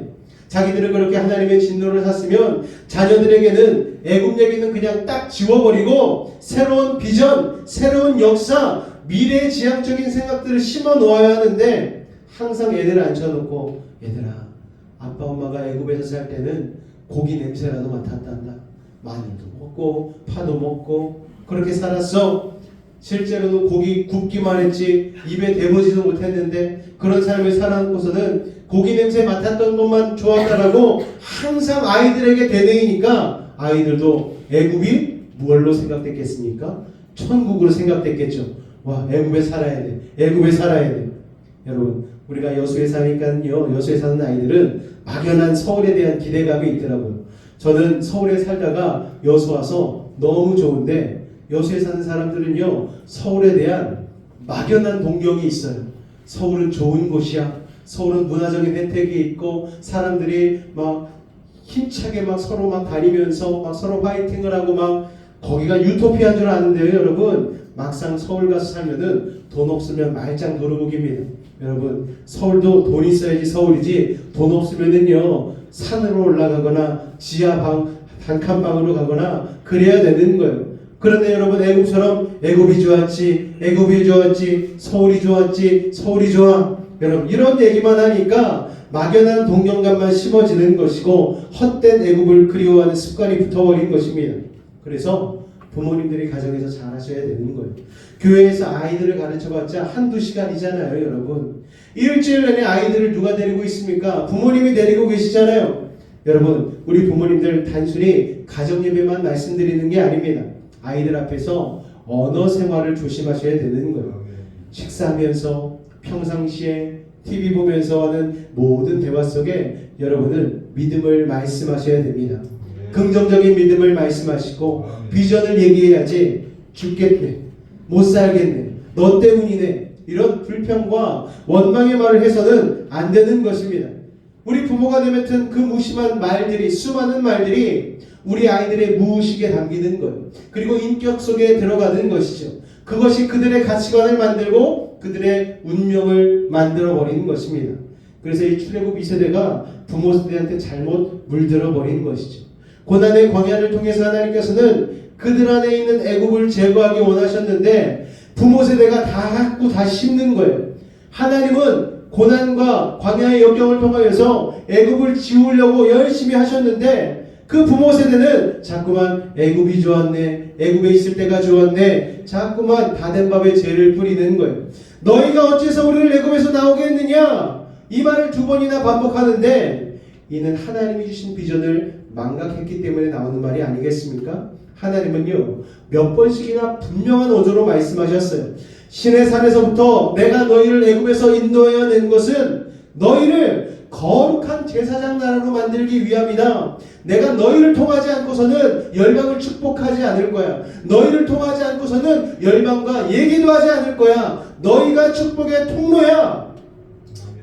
자기들은 그렇게 하나님의 진노를 샀으면 자녀들에게는 애굽 얘기는 그냥 딱 지워버리고 새로운 비전, 새로운 역사, 미래지향적인 생각들을 심어 놓아야 하는데, 항상 애들을 앉혀놓고 얘들아, 아빠 엄마가 애굽에서 살 때는 고기 냄새라도 맡았단다. 마늘도 먹고 파도 먹고 그렇게 살았어. 실제로는 고기 굽기만 했지 입에 대보지도 못했는데, 그런 삶을 살아놓고서는 고기 냄새 맡았던 것만 좋았다라고 항상 아이들에게 되뇌이니까, 아이들도 애굽이 무엇로 생각됐겠습니까? 천국으로 생각됐겠죠. 와, 애굽에 살아야 돼. 애굽에 살아야 돼. 여러분, 우리가 여수에 사니까요, 여수에 사는 아이들은 막연한 서울에 대한 기대감이 있더라고요. 저는 서울에 살다가 여수 와서 너무 좋은데, 여수에 사는 사람들은요 서울에 대한 막연한 동경이 있어요. 서울은 좋은 곳이야. 서울은 문화적인 혜택이 있고 사람들이 막 힘차게 막 서로 막 다니면서 막 서로 파이팅을 하고 막 거기가 유토피아인 줄 아는데요 여러분, 막상 서울 가서 살면은 돈 없으면 말짱 도루묵입니다. 여러분, 서울도 돈 있어야지 서울이지, 돈 없으면은요 산으로 올라가거나 지하 단칸방으로 가거나 그래야 되는 거예요. 그런데 여러분, 애굽처럼 애굽이 좋았지, 서울이 좋아. 여러분, 이런 얘기만 하니까 막연한 동경감만 심어지는 것이고 헛된 애굽을 그리워하는 습관이 붙어버린 것입니다. 그래서 부모님들이 가정에서 잘 하셔야 되는 거예요. 교회에서 아이들을 가르쳐봤자 한두 시간이잖아요 여러분. 일주일 내내 아이들을 누가 데리고 있습니까? 부모님이 데리고 계시잖아요. 여러분, 우리 부모님들 단순히 가정예배만 말씀드리는 게 아닙니다. 아이들 앞에서 언어 생활을 조심하셔야 되는 거예요. 식사하면서, 평상시에, TV 보면서 하는 모든 대화 속에 여러분은 믿음을 말씀하셔야 됩니다. 긍정적인 믿음을 말씀하시고 비전을 얘기해야지, 죽겠네, 못 살겠네, 너 때문이네, 이런 불평과 원망의 말을 해서는 안 되는 것입니다. 우리 부모가 내뱉은 그 무심한 말들이, 수많은 말들이 우리 아이들의 무의식에 담기는 것, 그리고 인격 속에 들어가는 것이죠. 그것이 그들의 가치관을 만들고 그들의 운명을 만들어버리는 것입니다. 그래서 이 출애굽 2세대가 부모 세대한테 잘못 물들어버린 것이죠. 고난의 광야를 통해서 하나님께서는 그들 안에 있는 애굽을 제거하기 원하셨는데 부모 세대가 다 갖고 다 심는 거예요. 하나님은 고난과 광야의 역경을 통하여서 애굽을 지우려고 열심히 하셨는데, 그 부모 세대는 자꾸만 애굽이 좋았네, 애굽에 있을 때가 좋았네, 자꾸만 다 된 밥에 죄를 뿌리는 거예요. 너희가 어째서 우리를 애굽에서 나오게 했느냐, 이 말을 2번이나 반복하는데, 이는 하나님이 주신 비전을 망각했기 때문에 나오는 말이 아니겠습니까? 하나님은요 몇 번씩이나 분명한 어조로 말씀하셨어요. 시내산에서부터 내가 너희를 애굽에서 인도하여 낸 것은 너희를 거룩한 제사장 나라로 만들기 위함이다. 내가 너희를 통하지 않고서는 열방을 축복하지 않을 거야. 너희를 통하지 않고서는 열방과 얘기도 하지 않을 거야. 너희가 축복의 통로야.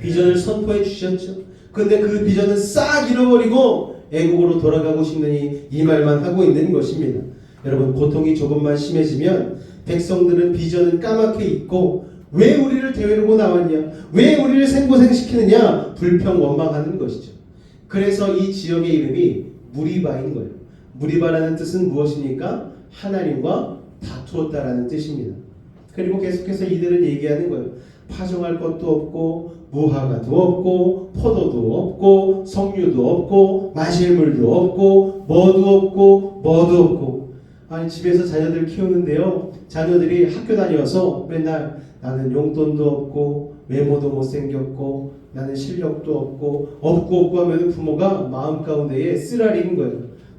비전을 선포해 주셨죠. 근데 그 비전은 싹 잃어버리고 애국으로 돌아가고 싶으니 이 말만 하고 있는 것입니다. 여러분, 고통이 조금만 심해지면 백성들은 비전은 까맣게 잊고 왜 우리를 데리고 나왔냐, 왜 우리를 생고생시키느냐 불평 원망하는 것이죠. 그래서 이 지역의 이름이 무리바인 거예요. 무리바라는 뜻은 무엇입니까? 하나님과 다투었다라는 뜻입니다. 그리고 계속해서 이들은 얘기하는 거예요. 파종할 것도 없고 무화과도 없고 포도도 없고 석류도 없고 마실 물도 없고 뭐도 없고 뭐도 없고. 아니, 집에서 자녀들 키우는데요, 자녀들이 학교 다녀서 맨날 나는 용돈도 없고 외모도 못생겼고 나는 실력도 없고 하면 부모가 마음 가운데에 쓰라리는 거예요.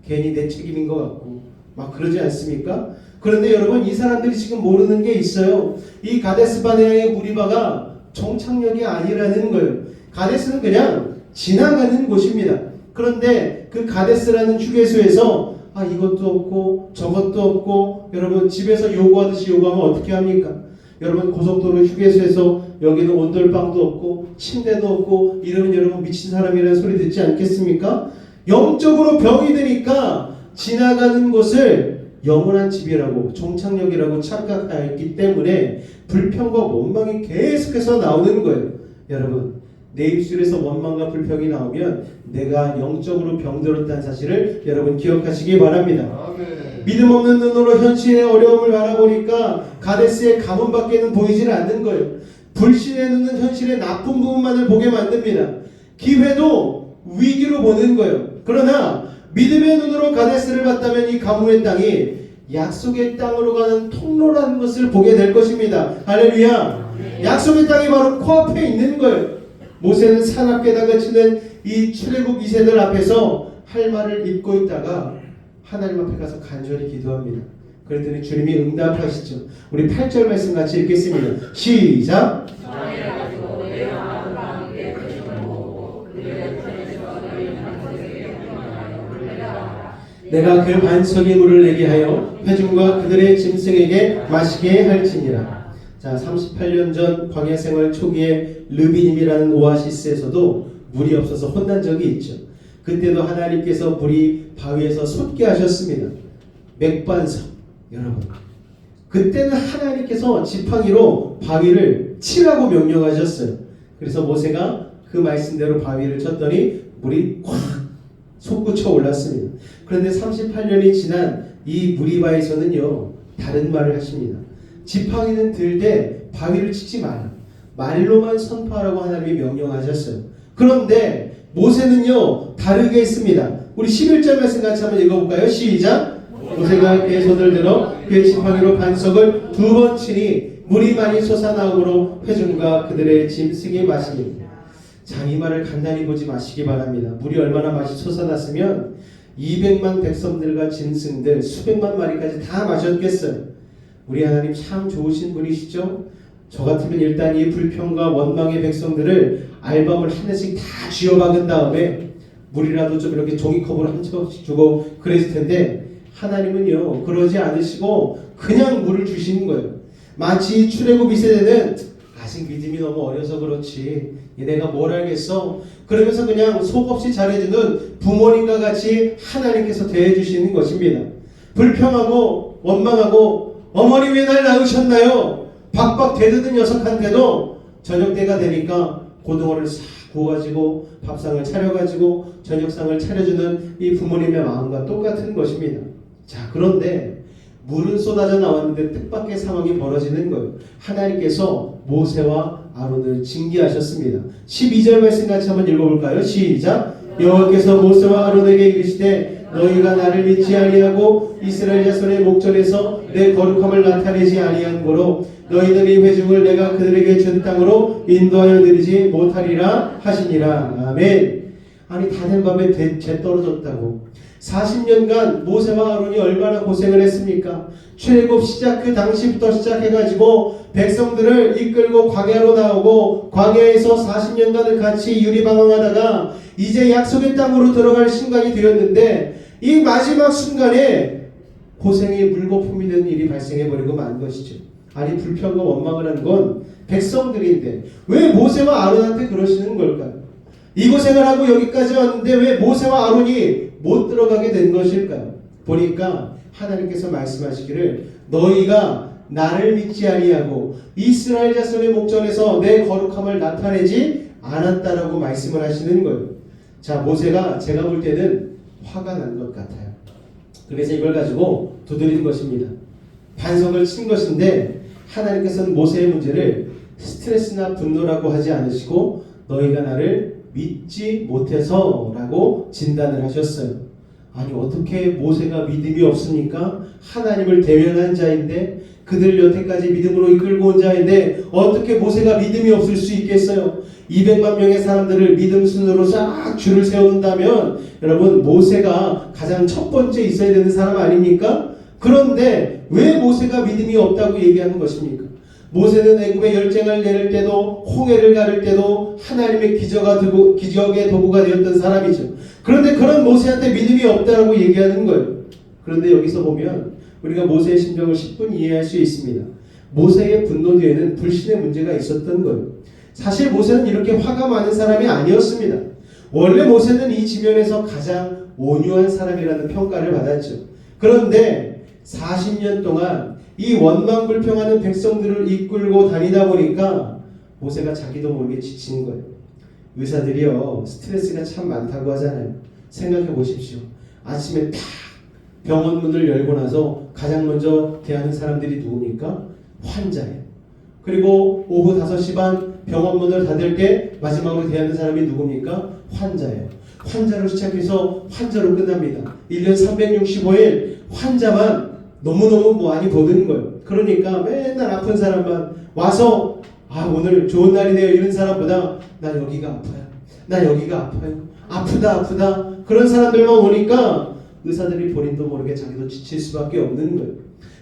괜히 내 책임인 것 같고 막 그러지 않습니까? 그런데 여러분, 이 사람들이 지금 모르는 게 있어요. 이 가데스 바네아의 무리바가 정착역이 아니라는 거예요. 가데스는 그냥 지나가는 곳입니다. 그런데 그 가데스라는 휴게소에서 이것도 없고 저것도 없고, 여러분 집에서 요구하듯이 요구하면 어떻게 합니까? 여러분, 고속도로 휴게소에서 여기는 온돌방도 없고 침대도 없고 이러면 여러분 미친 사람이라는 소리 듣지 않겠습니까? 영적으로 병이 드니까 지나가는 곳을 영원한 집이라고, 종착역이라고 착각했기 때문에 불평과 원망이 계속해서 나오는 거예요. 여러분, 내 입술에서 원망과 불평이 나오면 내가 영적으로 병들었다는 사실을 여러분 기억하시기 바랍니다. 믿음 없는 눈으로 현실의 어려움을 바라보니까 가데스의 가문밖에는 보이질 않는 거예요. 불신의 눈은 현실의 나쁜 부분만을 보게 만듭니다. 기회도 위기로 보는 거예요. 그러나 믿음의 눈으로 가데스를 봤다면 이 가문의 땅이 약속의 땅으로 가는 통로라는 것을 보게 될 것입니다. 할렐루야. 약속의 땅이 바로 코앞에 있는 거예요. 모세는 산 앞에다가 치는 이 출애굽 2세들 앞에서 할 말을 잊고 있다가 하나님 앞에 가서 간절히 기도합니다. 그랬더니 주님이 응답하시죠. 우리 8절 말씀 같이 읽겠습니다. 시작. 내가 그 반석의 물을 내게 하여 회중과 그들의 짐승에게 마시게 할지니라. 자, 38년 전 광야 생활 초기에 르비님이라는 오아시스에서도 물이 없어서 혼난 적이 있죠. 그때도 하나님께서 물이 바위에서 솟게 하셨습니다. 맥반석. 여러분, 그때는 하나님께서 지팡이로 바위를 치라고 명령하셨어요. 그래서 모세가 그 말씀대로 바위를 쳤더니 물이 확 솟구쳐 올랐습니다. 그런데 38년이 지난 이 무리바에서는요, 다른 말을 하십니다. 지팡이는 들되 바위를 치지 마라. 말로만 선포하라고 하나님이 명령하셨어요. 그런데 모세는요, 다르게 했습니다. 우리 11절 말씀 같이 한번 읽어볼까요? 시작. 모세가 그의 손을 들어 그의 지팡이로 반석을 2번 치니 물이 많이 솟아나오므로 회중과 그들의 짐승이 마시니. 자, 이 말을 간단히 보지 마시기 바랍니다. 물이 얼마나 많이 솟아났으면 200만 백성들과 짐승들 수백만 마리까지 다 마셨겠어요. 우리 하나님 참 좋으신 분이시죠? 저 같으면 일단 이 불평과 원망의 백성들을 알밤을 한 해씩 다 쥐어박은 다음에 물이라도 좀 이렇게 종이컵으로 한 컵씩 주고 그랬을 텐데, 하나님은요 그러지 않으시고 그냥 물을 주시는 거예요. 마치 출애굽 2세대는 아직 믿음이 너무 어려서 그렇지 얘네가 뭘 알겠어, 그러면서 그냥 속없이 잘해주는 부모님과 같이 하나님께서 대해주시는 것입니다. 불평하고 원망하고 어머니 왜 날 낳으셨나요? 박박 대드는 녀석한테도 저녁 때가 되니까 고등어를 싹 구워가지고 밥상을 차려가지고 저녁상을 차려주는 이 부모님의 마음과 똑같은 것입니다. 자, 그런데 물은 쏟아져 나왔는데 뜻밖의 상황이 벌어지는 거예요. 하나님께서 모세와 아론을 징계하셨습니다. 12절 말씀 같이 한번 읽어볼까요? 시작. 여호와께서 모세와 아론에게 이르시되 너희가 나를 믿지 아니하고 이스라엘 자손의 목전에서 내 거룩함을 나타내지 아니한 고로 너희들이 회중을 내가 그들에게 준 땅으로 인도하여 드리지 못하리라 하시니라. 아멘. 아니, 다 된 밥에 재 떨어졌다고 40년간 모세와 아론이 얼마나 고생을 했습니까? 출애굽 시작 그 당시부터 시작해가지고 백성들을 이끌고 광야로 나오고 광야에서 40년간을 같이 유리방황하다가 이제 약속의 땅으로 들어갈 순간이 되었는데 이 마지막 순간에 고생이 물거품이 되는 일이 발생해버리고 만 것이죠. 아니 불평과 원망을 한 건 백성들인데 왜 모세와 아론한테 그러시는 걸까요? 이 고생을 하고 여기까지 왔는데 왜 모세와 아론이 못 들어가게 된 것일까요? 보니까 하나님께서 말씀하시기를 너희가 나를 믿지 아니하고 이스라엘 자손의 목전에서 내 거룩함을 나타내지 않았다라고 말씀을 하시는 거예요. 자, 모세가 제가 볼 때는 화가 난 것 같아요. 그래서 이걸 가지고 두드린 것입니다. 반석을 친 것인데 하나님께서는 모세의 문제를 스트레스나 분노라고 하지 않으시고 너희가 나를 믿지 못해서 라고 진단을 하셨어요. 아니 어떻게 모세가 믿음이 없습니까? 하나님을 대면한 자인데 그들을 여태까지 믿음으로 이끌고 온 자인데 어떻게 모세가 믿음이 없을 수 있겠어요? 200만 명의 사람들을 믿음 순으로 쫙 줄을 세운다면 여러분 모세가 가장 첫 번째 있어야 되는 사람 아닙니까? 그런데 왜 모세가 믿음이 없다고 얘기하는 것입니까? 모세는 애굽의 열쟁을 내릴 때도 홍해를 가를 때도 하나님의 기적의 도구가 되었던 사람이죠. 그런데 그런 모세한테 믿음이 없다라고 얘기하는 거예요. 그런데 여기서 보면 우리가 모세의 심정을 10분 이해할 수 있습니다. 모세의 분노 뒤에는 불신의 문제가 있었던 거예요. 사실 모세는 이렇게 화가 많은 사람이 아니었습니다. 원래 모세는 이 지면에서 가장 온유한 사람이라는 평가를 받았죠. 그런데 40년 동안 이 원망불평하는 백성들을 이끌고 다니다 보니까 모세가 자기도 모르게 지친 거예요. 의사들이요 스트레스가 참 많다고 하잖아요. 생각해 보십시오. 아침에 딱 병원 문을 열고 나서 가장 먼저 대하는 사람들이 누굽니까? 환자예요. 그리고 오후 5시 반 병원 문을 닫을 때 마지막으로 대하는 사람이 누굽니까? 환자예요. 환자로 시작해서 환자로 끝납니다. 1년 365일 환자만 너무너무 많이 보는 거예요. 그러니까 맨날 아픈 사람만 와서 오늘 좋은 날이네요 이런 사람보다 나 여기가 아파요. 나 여기가 아파요. 아프다. 그런 사람들만 오니까 의사들이 본인도 모르게 자기도 지칠 수밖에 없는 거예요.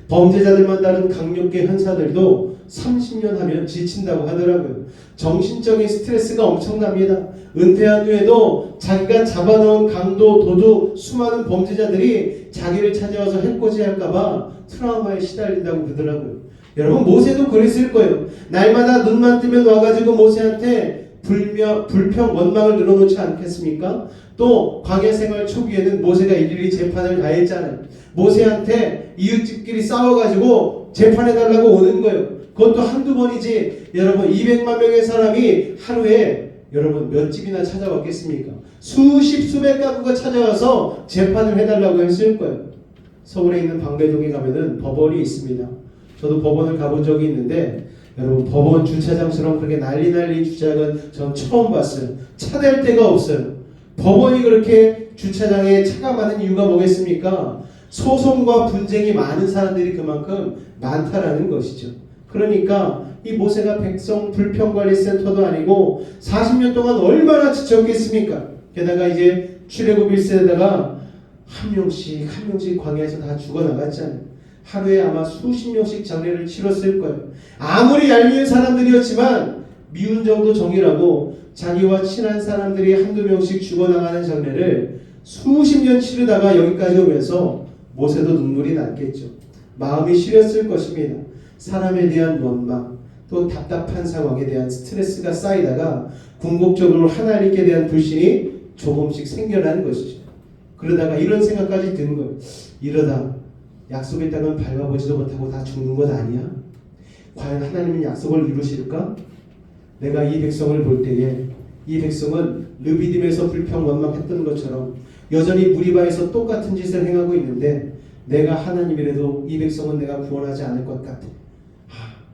범죄자들만 다른 강력계 형사들도 30년 하면 지친다고 하더라고요. 정신적인 스트레스가 엄청납니다. 은퇴한 후에도 자기가 잡아놓은 강도, 도주, 수많은 범죄자들이 자기를 찾아와서 해코지할까봐 트라우마에 시달린다고 그러더라고요. 여러분 모세도 그랬을 거예요. 날마다 눈만 뜨면 와가지고 모세한테 불평, 원망을 늘어놓지 않겠습니까? 또 광야 생활 초기에는 모세가 일일이 재판을 다 했잖아요. 모세한테 이웃집끼리 싸워가지고 재판해달라고 오는 거예요. 그것도 한두 번이지. 여러분 200만 명의 사람이 하루에 여러분 몇 집이나 찾아왔겠습니까? 수십 수백 가구가 찾아와서 재판을 해달라고 했을 거예요. 서울에 있는 방배동에 가면은 법원이 있습니다. 저도 법원을 가본 적이 있는데 여러분 법원 주차장처럼 그렇게 난리 주차장은 전 처음 봤어요. 차 댈 데가 없어요. 법원이 그렇게 주차장에 차가 많은 이유가 뭐겠습니까? 소송과 분쟁이 많은 사람들이 그만큼 많다라는 것이죠. 그러니까 이 모세가 백성 불평관리센터도 아니고 40년 동안 얼마나 지쳤겠습니까? 게다가 이제 출애굽 1세에다가 한 명씩 광야에서 다 죽어나갔잖아요. 하루에 아마 수십 명씩 장례를 치렀을 거예요. 아무리 얄미운 사람들이었지만 미운 정도 정이라고 자기와 친한 사람들이 한두 명씩 죽어나가는 장례를 수십 년 치르다가 여기까지 오면서 모세도 눈물이 났겠죠. 마음이 시렸을 것입니다. 사람에 대한 원망, 또 답답한 상황에 대한 스트레스가 쌓이다가 궁극적으로 하나님께 대한 불신이 조금씩 생겨나는 것이죠. 그러다가 이런 생각까지 드는 거예요. 이러다 약속의 땅은 밟아보지도 못하고 다 죽는 것 아니야? 과연 하나님은 약속을 이루실까? 내가 이 백성을 볼 때에 이 백성은 르비딤에서 불평 원망했던 것처럼 여전히 무리바에서 똑같은 짓을 행하고 있는데 내가 하나님이라도 이 백성은 내가 구원하지 않을 것 같아.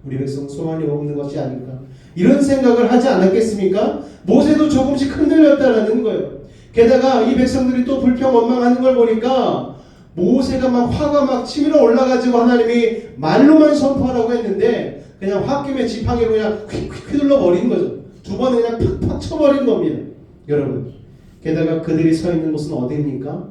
우리 백성 소망이 없는 것이 아닐까? 이런 생각을 하지 않았겠습니까? 모세도 조금씩 흔들렸다라는 거예요. 게다가 이 백성들이 또 불평 원망하는 걸 보니까 모세가 막 화가 막 치밀어 올라가지고 하나님이 말로만 선포하라고 했는데 그냥 홧김에 지팡이로 그냥 휙휙 휘둘러 버린 거죠. 두 번에 그냥 팍팍 쳐버린 겁니다. 여러분, 게다가 그들이 서 있는 곳은 어디입니까?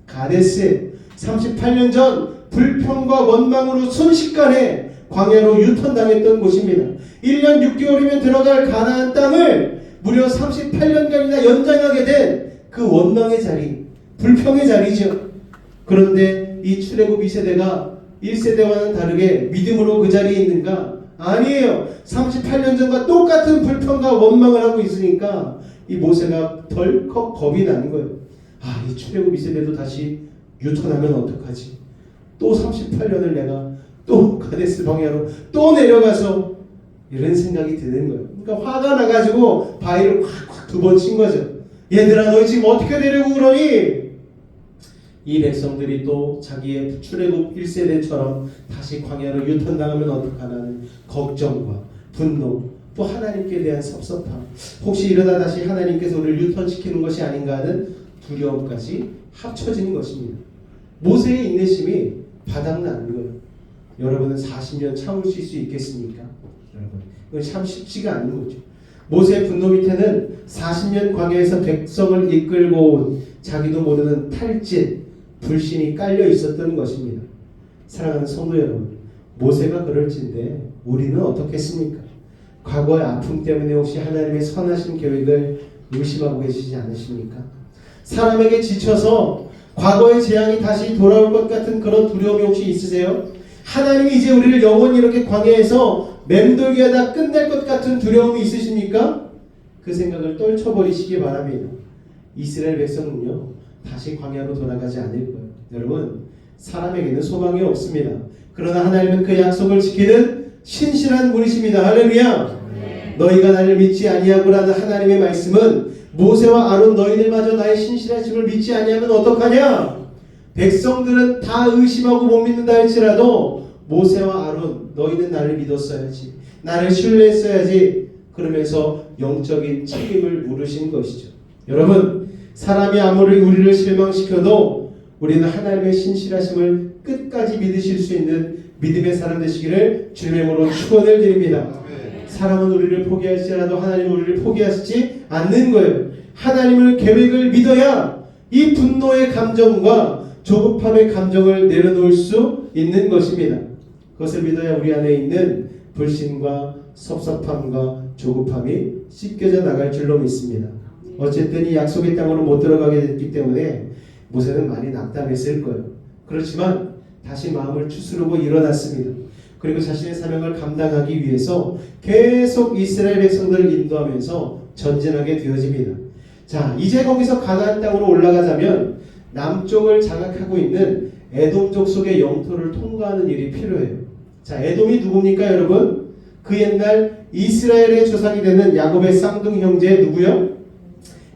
가데스에 38년 전 불평과 원망으로 순식간에 광야로 유턴당했던 곳입니다. 1년 6개월이면 들어갈 가나안 땅을 무려 38년간이나 연장하게 된 그 원망의 자리, 불평의 자리죠. 그런데 이 출애굽 2세대가 1세대와는 다르게 믿음으로 그 자리에 있는가? 아니에요. 38년 전과 똑같은 불평과 원망을 하고 있으니까 이 모세가 덜컥 겁이 나는 거예요. 아, 이 출애굽 2세대도 다시 유턴하면 어떡하지? 또 38년을 내가 또 가데스 광야로 또 내려가서 이런 생각이 드는 거예요. 그러니까 화가 나가지고 바위를 확 두 번 친 거죠. 얘들아, 너희 지금 어떻게 되려고 그러니? 이 백성들이 또 자기의 출애굽 1세대처럼 다시 광야로 유턴당하면 어떡하라는 걱정과 분노, 또 하나님께 대한 섭섭함, 혹시 이러다 다시 하나님께서 우리를 유턴시키는 것이 아닌가 하는 두려움까지 합쳐지는 것입니다. 모세의 인내심이 바닥나는 거예요. 여러분은 40년 참으실 수 있겠습니까? 여러분, 이건 참 쉽지가 않은 거죠. 모세의 분노 밑에는 40년 광야에서 백성을 이끌고 온 자기도 모르는 탈짓, 불신이 깔려 있었던 것입니다. 사랑하는 성도 여러분, 모세가 그럴진데 우리는 어떻겠습니까? 과거의 아픔 때문에 혹시 하나님의 선하신 계획을 의심하고 계시지 않으십니까? 사람에게 지쳐서 과거의 재앙이 다시 돌아올 것 같은 그런 두려움이 혹시 있으세요? 하나님이 이제 우리를 영원히 이렇게 광야에서 맴돌게 하다 끝낼 것 같은 두려움이 있으십니까? 그 생각을 떨쳐버리시기 바랍니다. 이스라엘 백성은요, 다시 광야로 돌아가지 않을 거예요. 여러분, 사람에게는 소망이 없습니다. 그러나 하나님은 그 약속을 지키는 신실한 분이십니다. 할렐루야. 너희가 나를 믿지 아니하고라는 하나님의 말씀은 모세와 아론 너희들마저 나의 신실하심을 믿지 아니하면 어떡하냐? 백성들은 다 의심하고 못 믿는다 할지라도 모세와 아론 너희는 나를 믿었어야지, 나를 신뢰했어야지, 그러면서 영적인 책임을 물으신 것이죠. 여러분, 사람이 아무리 우리를 실망시켜도 우리는 하나님의 신실하심을 끝까지 믿으실 수 있는 믿음의 사람 되시기를 주님의 이름으로 축원을 드립니다. 사람은 우리를 포기할지라도 하나님은 우리를 포기하시지 않는 거예요. 하나님의 계획을 믿어야 이 분노의 감정과 조급함의 감정을 내려놓을 수 있는 것입니다. 그것을 믿어야 우리 안에 있는 불신과 섭섭함과 조급함이 씻겨져 나갈 줄로 믿습니다. 어쨌든 이 약속의 땅으로 못 들어가게 됐기 때문에 모세는 많이 낙담했을 거예요. 그렇지만 다시 마음을 추스르고 일어났습니다. 그리고 자신의 사명을 감당하기 위해서 계속 이스라엘 백성들을 인도하면서 전진하게 되어집니다. 자, 이제 거기서 가나안 땅으로 올라가자면 남쪽을 장악하고 있는 에돔족 속의 영토를 통과하는 일이 필요해요. 자, 에돔이 누굽니까 여러분? 그 옛날 이스라엘의 조상이 되는 야곱의 쌍둥이 형제 누구요?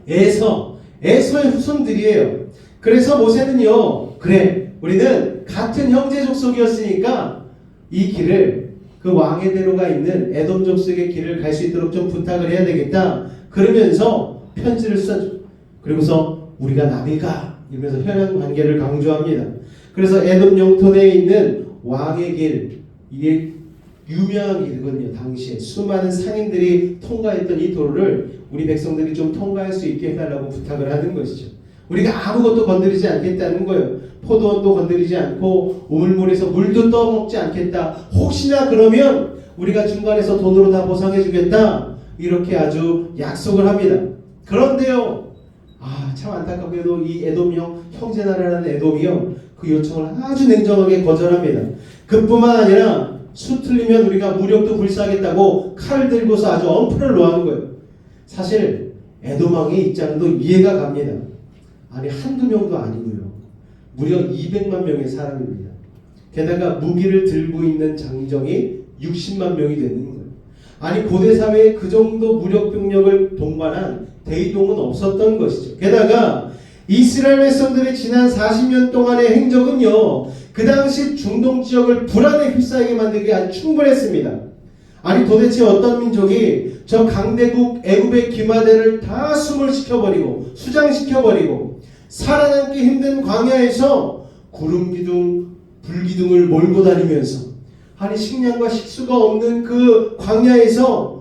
에서의 후손들이에요. 그래서 모세는요, 그래, 우리는 같은 형제 족속이었으니까 이 길을, 그 왕의 대로가 있는 에돔 족속의 길을 갈 수 있도록 좀 부탁을 해야 되겠다. 그러면서 편지를 써줘. 그리고서 우리가 남이가 이러면서 혈연 관계를 강조합니다. 그래서 에돔 영토 내에 있는 왕의 길, 이게 유명한 길이거든요. 당시에 수많은 상인들이 통과했던 이 도로를 우리 백성들이 좀 통과할 수 있게 해달라고 부탁을 하는 것이죠. 우리가 아무것도 건드리지 않겠다는 거예요. 포도원도 건드리지 않고 우물물에서 물도 떠먹지 않겠다. 혹시나 그러면 우리가 중간에서 돈으로 다 보상해 주겠다. 이렇게 아주 약속을 합니다. 그런데요, 참 안타깝게도 이 에돔 형제나라라는 에돔이요, 그 요청을 아주 냉정하게 거절합니다. 그뿐만 아니라 수 틀리면 우리가 무력도 불사하겠다고 칼을 들고서 아주 엄포를 놓은 거예요. 사실 에돔 왕의 입장도 이해가 갑니다. 아니, 한두 명도 아니고요, 무려 200만 명의 사람입니다. 게다가 무기를 들고 있는 장정이 60만 명이 되는 거예요. 아니, 고대 사회에 그 정도 무력 병력을 동반한 대이동은 없었던 것이죠. 게다가 이스라엘 백성들의 지난 40년 동안의 행적은요, 그 당시 중동 지역을 불안에 휩싸이게 만들기 아주 충분했습니다. 아니, 도대체 어떤 민족이 저 강대국 애굽의 기마대를 다 숨을 시켜버리고 수장시켜버리고 살아남기 힘든 광야에서 구름기둥, 불기둥을 몰고 다니면서, 아니, 식량과 식수가 없는 그 광야에서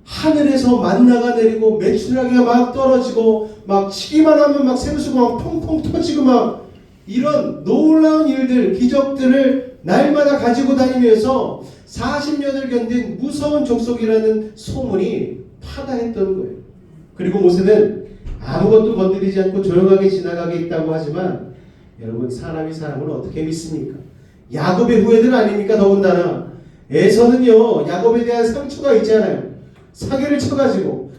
하늘에서 만나가 내리고 메추라기가 막 떨어지고 막 치기만 하면 막 샘수가 막 펑펑 터지고 막 이런 놀라운 일들, 기적들을 날마다 가지고 다니면서 40년을 견딘 무서운 족속이라는 소문이 파다했던 거예요. 그리고 모세는 아무것도 건드리지 않고 조용하게 지나가게 있다고 하지만 여러분, 사람이 사람을 어떻게 믿습니까? 야곱의 후예들 아닙니까? 더군다나 에서는요, 야곱에 대한 상처가 있잖아요. 사기를 쳐가지고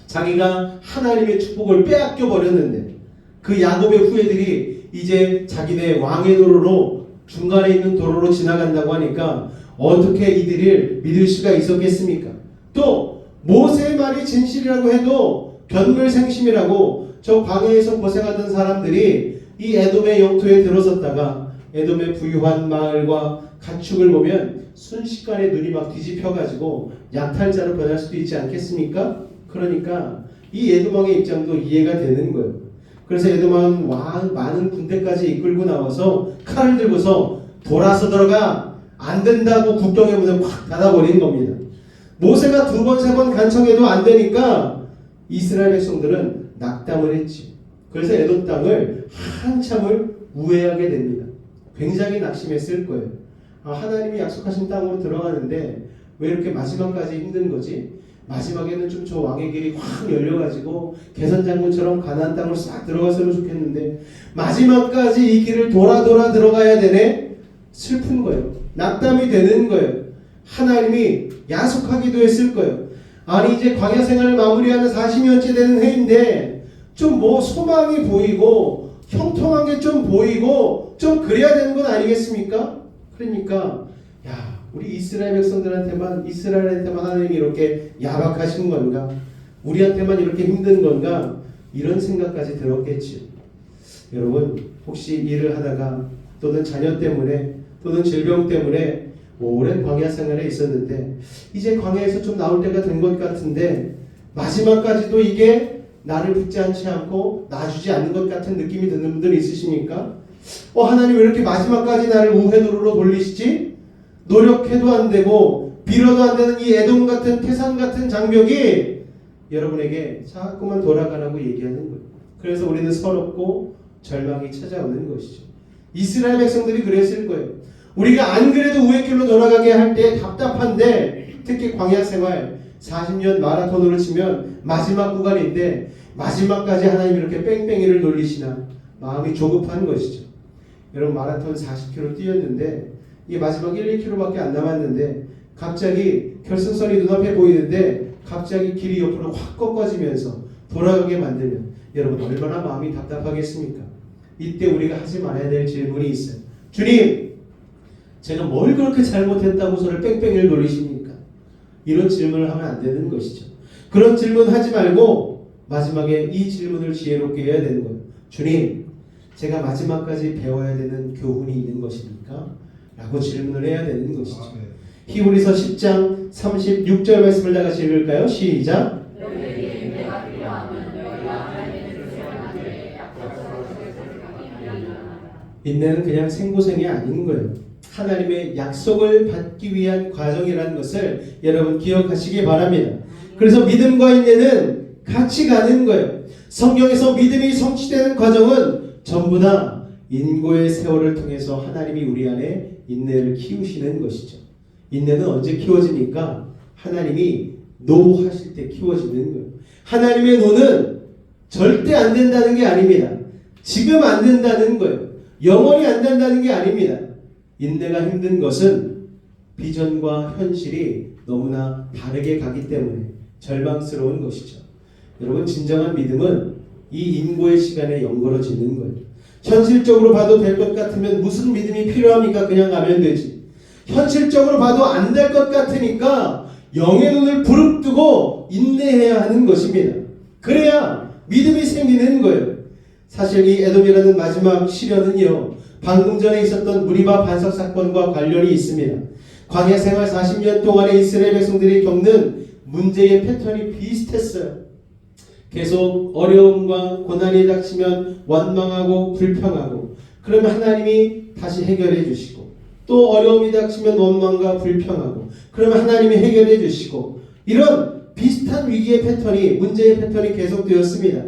자기가 하나님의 축복을 빼앗겨 버렸는데 그 야곱의 후예들이 이제 자기네 왕의 도로로, 중간에 있는 도로로 지나간다고 하니까 어떻게 이들을 믿을 수가 있었겠습니까? 또 모세의 말이 진실이라고 해도 견물생심이라고 저 광야에서 고생하던 사람들이 이 에돔의 영토에 들어섰다가 에돔의 부유한 마을과 가축을 보면 순식간에 눈이 막 뒤집혀가지고 약탈자로 변할 수도 있지 않겠습니까? 그러니까 이 에돔 왕의 입장도 이해가 되는 거예요. 그래서 에돔 왕은 많은 군대까지 이끌고 나와서 칼을 들고서 돌아서 들어가, 안 된다고 국경의 문을 확 닫아버린 겁니다. 모세가 2번, 3번 간청해도 안 되니까 이스라엘 백성들은 낙담을 했지. 그래서 에돔 땅을 한참을 우회하게 됩니다. 굉장히 낙심했을 거예요. 하나님이 약속하신 땅으로 들어가는데 왜 이렇게 마지막까지 힘든 거지? 마지막에는 좀 저 왕의 길이 확 열려가지고 개선장군처럼 가나안 땅으로 싹 들어갔으면 좋겠는데 마지막까지 이 길을 돌아 들어가야 되네? 슬픈 거예요. 낙담이 되는 거예요. 하나님이 야속하기도 했을 거예요. 아니, 이제 광야 생활을 마무리하는 40년째 되는 해인데 좀 뭐 소망이 보이고 형통한 게 좀 보이고 좀 그래야 되는 건 아니겠습니까? 그러니까 우리 이스라엘 백성들한테만, 이스라엘한테만 하나님이 이렇게 야박하신 건가? 우리한테만 이렇게 힘든 건가? 이런 생각까지 들었겠지요. 여러분, 혹시 일을 하다가 또는 자녀 때문에 또는 질병 때문에 오랜 광야 생활에 있었는데 이제 광야에서 좀 나올 때가 된 것 같은데 마지막까지도 이게 나를 붙지 않지 않고 놔주지 않는 것 같은 느낌이 드는 분들 있으십니까? 하나님 왜 이렇게 마지막까지 나를 우회도로로 돌리시지? 노력해도 안 되고 빌어도 안 되는 이 에돔 같은, 태산 같은 장벽이 여러분에게 자꾸만 돌아가라고 얘기하는 거예요. 그래서 우리는 서럽고 절망이 찾아오는 것이죠. 이스라엘 백성들이 그랬을 거예요. 우리가 안 그래도 우회길로 돌아가게 할 때 답답한데, 특히 광야 생활 40년 마라톤으로 치면 마지막 구간인데 마지막까지 하나님 이렇게 뺑뺑이를 돌리시나 마음이 조급한 것이죠. 여러분, 마라톤 40km 뛰었는데 이게 마지막 1, 2km밖에 안 남았는데 갑자기 결승선이 눈앞에 보이는데 갑자기 길이 옆으로 확 꺾어지면서 돌아가게 만들면 여러분 얼마나 마음이 답답하겠습니까? 이때 우리가 하지 말아야 될 질문이 있어요. 주님, 제가 뭘 그렇게 잘못했다고 저를 뺑뺑이를 돌리십니까? 이런 질문을 하면 안 되는 것이죠. 그런 질문 하지 말고 마지막에 이 질문을 지혜롭게 해야 되는 거예요. 주님, 제가 마지막까지 배워야 되는 교훈이 있는 것입니까? 라고 질문을 해야 되는 것이죠. 히브리서 10장 36절 말씀을 다 같이 읽을까요? 시작. 인내는 그냥 생고생이 아닌 거예요. 하나님의 약속을 받기 위한 과정이라는 것을 여러분 기억하시기 바랍니다. 그래서 믿음과 인내는 같이 가는 거예요. 성경에서 믿음이 성취되는 과정은 전부 다 인고의 세월을 통해서 하나님이 우리 안에 인내를 키우시는 것이죠. 인내는 언제 키워집니까? 하나님이 노하실 때 키워지는 거예요. 하나님의 노는 절대 안 된다는 게 아닙니다. 지금 안 된다는 거예요. 영원히 안 된다는 게 아닙니다. 인내가 힘든 것은 비전과 현실이 너무나 다르게 가기 때문에 절망스러운 것이죠. 여러분, 진정한 믿음은 이 인고의 시간에 연걸어지는 거예요. 현실적으로 봐도 될 것 같으면 무슨 믿음이 필요합니까? 그냥 가면 되지. 현실적으로 봐도 안 될 것 같으니까 영의 눈을 부릅뜨고 인내해야 하는 것입니다. 그래야 믿음이 생기는 거예요. 사실 이 에돔이라는 마지막 시련은요, 방금 전에 있었던 무리바 반석 사건과 관련이 있습니다. 광야 생활 40년 동안의 이스라엘 백성들이 겪는 문제의 패턴이 비슷했어요. 계속 어려움과 고난이 닥치면 원망하고 불평하고, 그러면 하나님이 다시 해결해 주시고, 또 어려움이 닥치면 원망과 불평하고, 그러면 하나님이 해결해 주시고, 이런 비슷한 위기의 패턴이, 문제의 패턴이 계속되었습니다.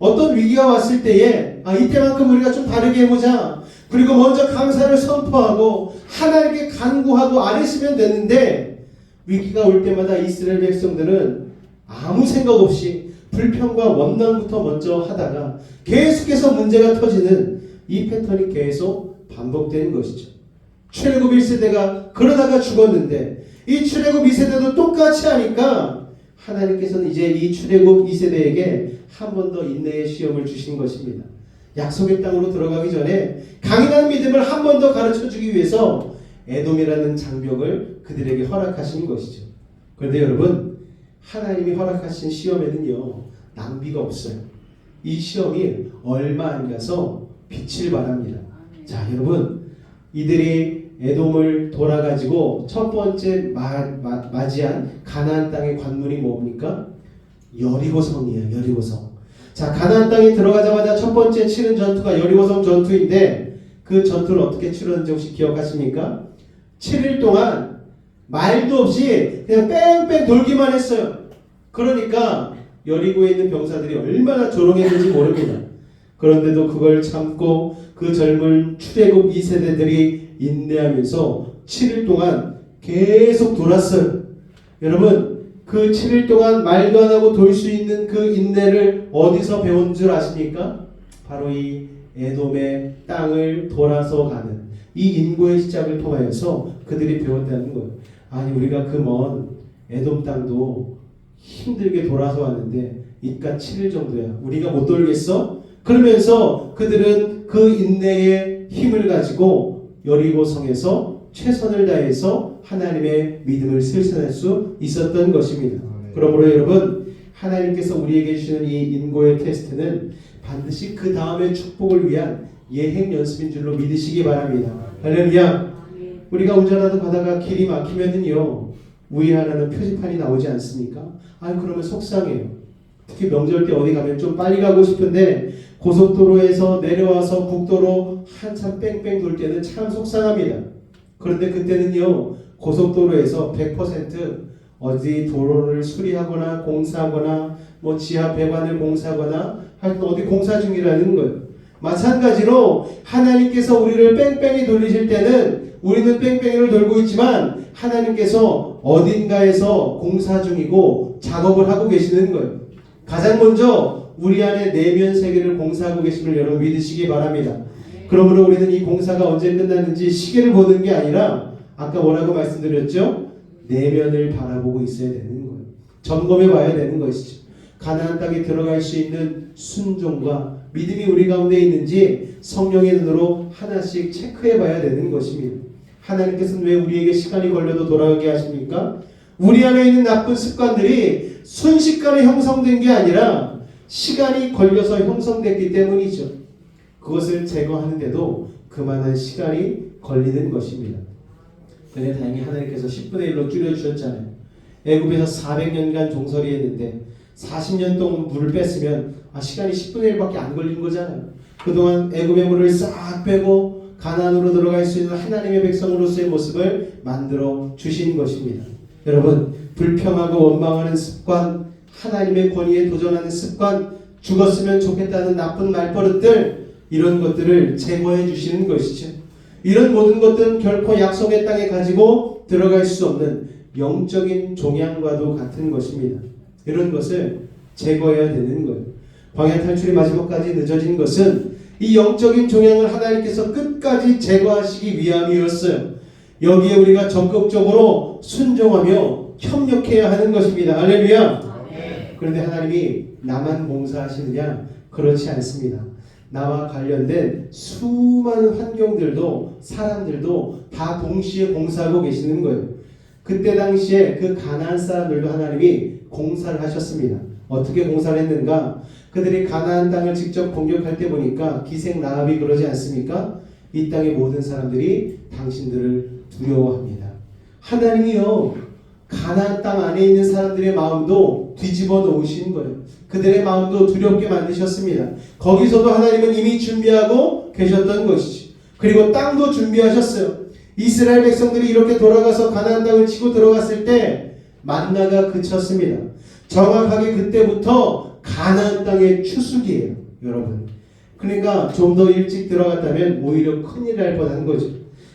어떤 위기가 왔을 때에 이때만큼 우리가 좀 다르게 해보자. 그리고 먼저 감사를 선포하고 하나님께 간구하고 아뢰시면 되는데 위기가 올 때마다 이스라엘 백성들은 아무 생각 없이 불평과 원망부터 먼저 하다가 계속해서 문제가 터지는 이 패턴이 계속 반복되는 것이죠. 출애굽 1세대가 그러다가 죽었는데 이 출애굽 2세대도 똑같이 하니까 하나님께서는 이제 이 출애굽 2세대에게 한 번 더 인내의 시험을 주신 것입니다. 약속의 땅으로 들어가기 전에 강인한 믿음을 한 번 더 가르쳐주기 위해서 에돔이라는 장벽을 그들에게 허락하신 것이죠. 그런데 여러분, 하나님이 허락하신 시험에는요 낭비가 없어요. 이 시험이 얼마 안 가서 빛을 발합니다. 자, 여러분, 이들이 에돔을 돌아가지고 첫 번째 맞이한 가나안 땅의 관문이 뭡니까? 여리고성이에요. 여리고성. 자, 가나안 땅에 들어가자마자 첫 번째 치른 전투가 여리고성 전투인데 그 전투를 어떻게 치렀는지 혹시 기억하십니까? 7일 동안 말도 없이 그냥 뺑뺑 돌기만 했어요. 그러니까 여리고에 있는 병사들이 얼마나 조롱했는지 모릅니다. 그런데도 그걸 참고 그 젊은 출애굽 2세대들이 인내하면서 7일 동안 계속 돌았어요. 여러분, 그 7일 동안 말도 안 하고 돌 수 있는 그 인내를 어디서 배운 줄 아십니까? 바로 이 에돔의 땅을 돌아서 가는 이 인고의 시작을 통하여서 그들이 배웠다는 거예요. 아니, 우리가 그 먼 에돔 땅도 힘들게 돌아서 왔는데 이깟 7일 정도야. 우리가 못 돌겠어? 그러면서 그들은 그 인내의 힘을 가지고 여리고성에서 최선을 다해서 하나님의 믿음을 실천할 수 있었던 것입니다. 그러므로 여러분, 하나님께서 우리에게 주시는 이 인고의 테스트는 반드시 그 다음의 축복을 위한 예행 연습인 줄로 믿으시기 바랍니다. 할렐루야. 우리가 운전하다 가다가 길이 막히면은요 우회하라는 표지판이 나오지 않습니까? 그러면 속상해요. 특히 명절 때 어디 가면 좀 빨리 가고 싶은데 고속도로에서 내려와서 국도로 한참 뺑뺑 돌 때는 참 속상합니다. 그런데 그때는요 고속도로에서 100% 어디 도로를 수리하거나 공사하거나 뭐 지하 배관을 공사하거나 하여튼 어디 공사 중이라는 거예요. 마찬가지로 하나님께서 우리를 뺑뺑이 돌리실 때는 우리는 뺑뺑이를 돌고 있지만 하나님께서 어딘가에서 공사 중이고 작업을 하고 계시는 거예요. 가장 먼저 우리 안에 내면 세계를 공사하고 계심을 여러분 믿으시기 바랍니다. 그러므로 우리는 이 공사가 언제 끝났는지 시계를 보는 게 아니라 아까 뭐라고 말씀드렸죠? 내면을 바라보고 있어야 되는 거예요. 점검해 봐야 되는 것이죠. 가나안 땅에 들어갈 수 있는 순종과 믿음이 우리 가운데 있는지 성령의 눈으로 하나씩 체크해 봐야 되는 것입니다. 하나님께서는 왜 우리에게 시간이 걸려도 돌아가게 하십니까? 우리 안에 있는 나쁜 습관들이 순식간에 형성된 게 아니라 시간이 걸려서 형성됐기 때문이죠. 그것을 제거하는데도 그만한 시간이 걸리는 것입니다. 그런데 다행히 하나님께서 10분의 1로 줄여주셨잖아요. 애굽에서 400년간 종살이 했는데 40년 동안 물을 뺐으면 시간이 10분의 1밖에 안 걸린 거잖아요. 그동안 애굽의 물을 싹 빼고 가나안으로 들어갈 수 있는 하나님의 백성으로서의 모습을 만들어 주신 것입니다. 여러분, 불평하고 원망하는 습관, 하나님의 권위에 도전하는 습관, 죽었으면 좋겠다는 나쁜 말버릇들, 이런 것들을 제거해 주시는 것이죠. 이런 모든 것들은 결코 약속의 땅에 가지고 들어갈 수 없는 영적인 종양과도 같은 것입니다. 이런 것을 제거해야 되는 거예요. 광야 탈출이 마지막까지 늦어진 것은 이 영적인 종양을 하나님께서 끝까지 제거하시기 위함이었어요. 여기에 우리가 적극적으로 순종하며 협력해야 하는 것입니다. 할렐루야. 그런데 하나님이 나만 봉사하시느냐? 그렇지 않습니다. 나와 관련된 수많은 환경들도 사람들도 다 동시에 공사하고 계시는 거예요. 그때 당시에 그 가나안 사람들도 하나님이 공사를 하셨습니다. 어떻게 공사를 했는가? 그들이 가나안 땅을 직접 공격할 때 보니까 기생 라합이 그러지 않습니까? 이 땅의 모든 사람들이 당신들을 두려워합니다. 하나님이요 가나안 땅 안에 있는 사람들의 마음도 뒤집어 놓으신 거예요. 그들의 마음도 두렵게 만드셨습니다. 거기서도 하나님은 이미 준비하고 계셨던 것이죠. 그리고 땅도 준비하셨어요. 이스라엘 백성들이 이렇게 돌아가서 가나안 땅을 치고 들어갔을 때 만나가 그쳤습니다. 정확하게 그때부터 가나안 땅의 추수기예요, 여러분. 그러니까 좀 더 일찍 들어갔다면 오히려 큰일 날 뻔한 거죠.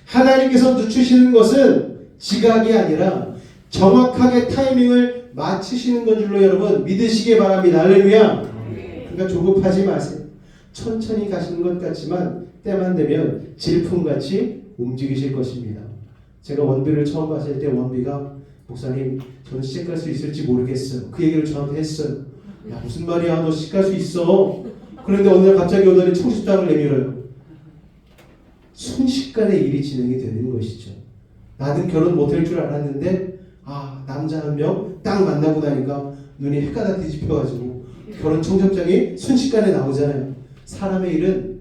하나님께서 늦추시는 것은 지각이 아니라 정확하게 타이밍을 맞추시는 건 줄로 여러분 믿으시기 바랍니다. 할렐루야. 그러니까 조급하지 마세요. 천천히 가시는 것 같지만 때만 되면 질풍같이 움직이실 것입니다. 제가 원비를 처음 봤을 때 원비가 목사님 저는 시집 갈 수 있을지 모르겠어요. 그 얘기를 저한테 했어요. 야 무슨 말이야 너 시집 갈 수 있어. 그런데 어느 날 갑자기 오더니 청첩장을 내밀어요. 순식간에 일이 진행이 되는 것이죠. 나는 결혼 못할 줄 알았는데 남자 한 명 딱 만나고 나니까 눈이 해가 다 뒤집혀가지고 결혼 청첩장이 순식간에 나오잖아요. 사람의 일은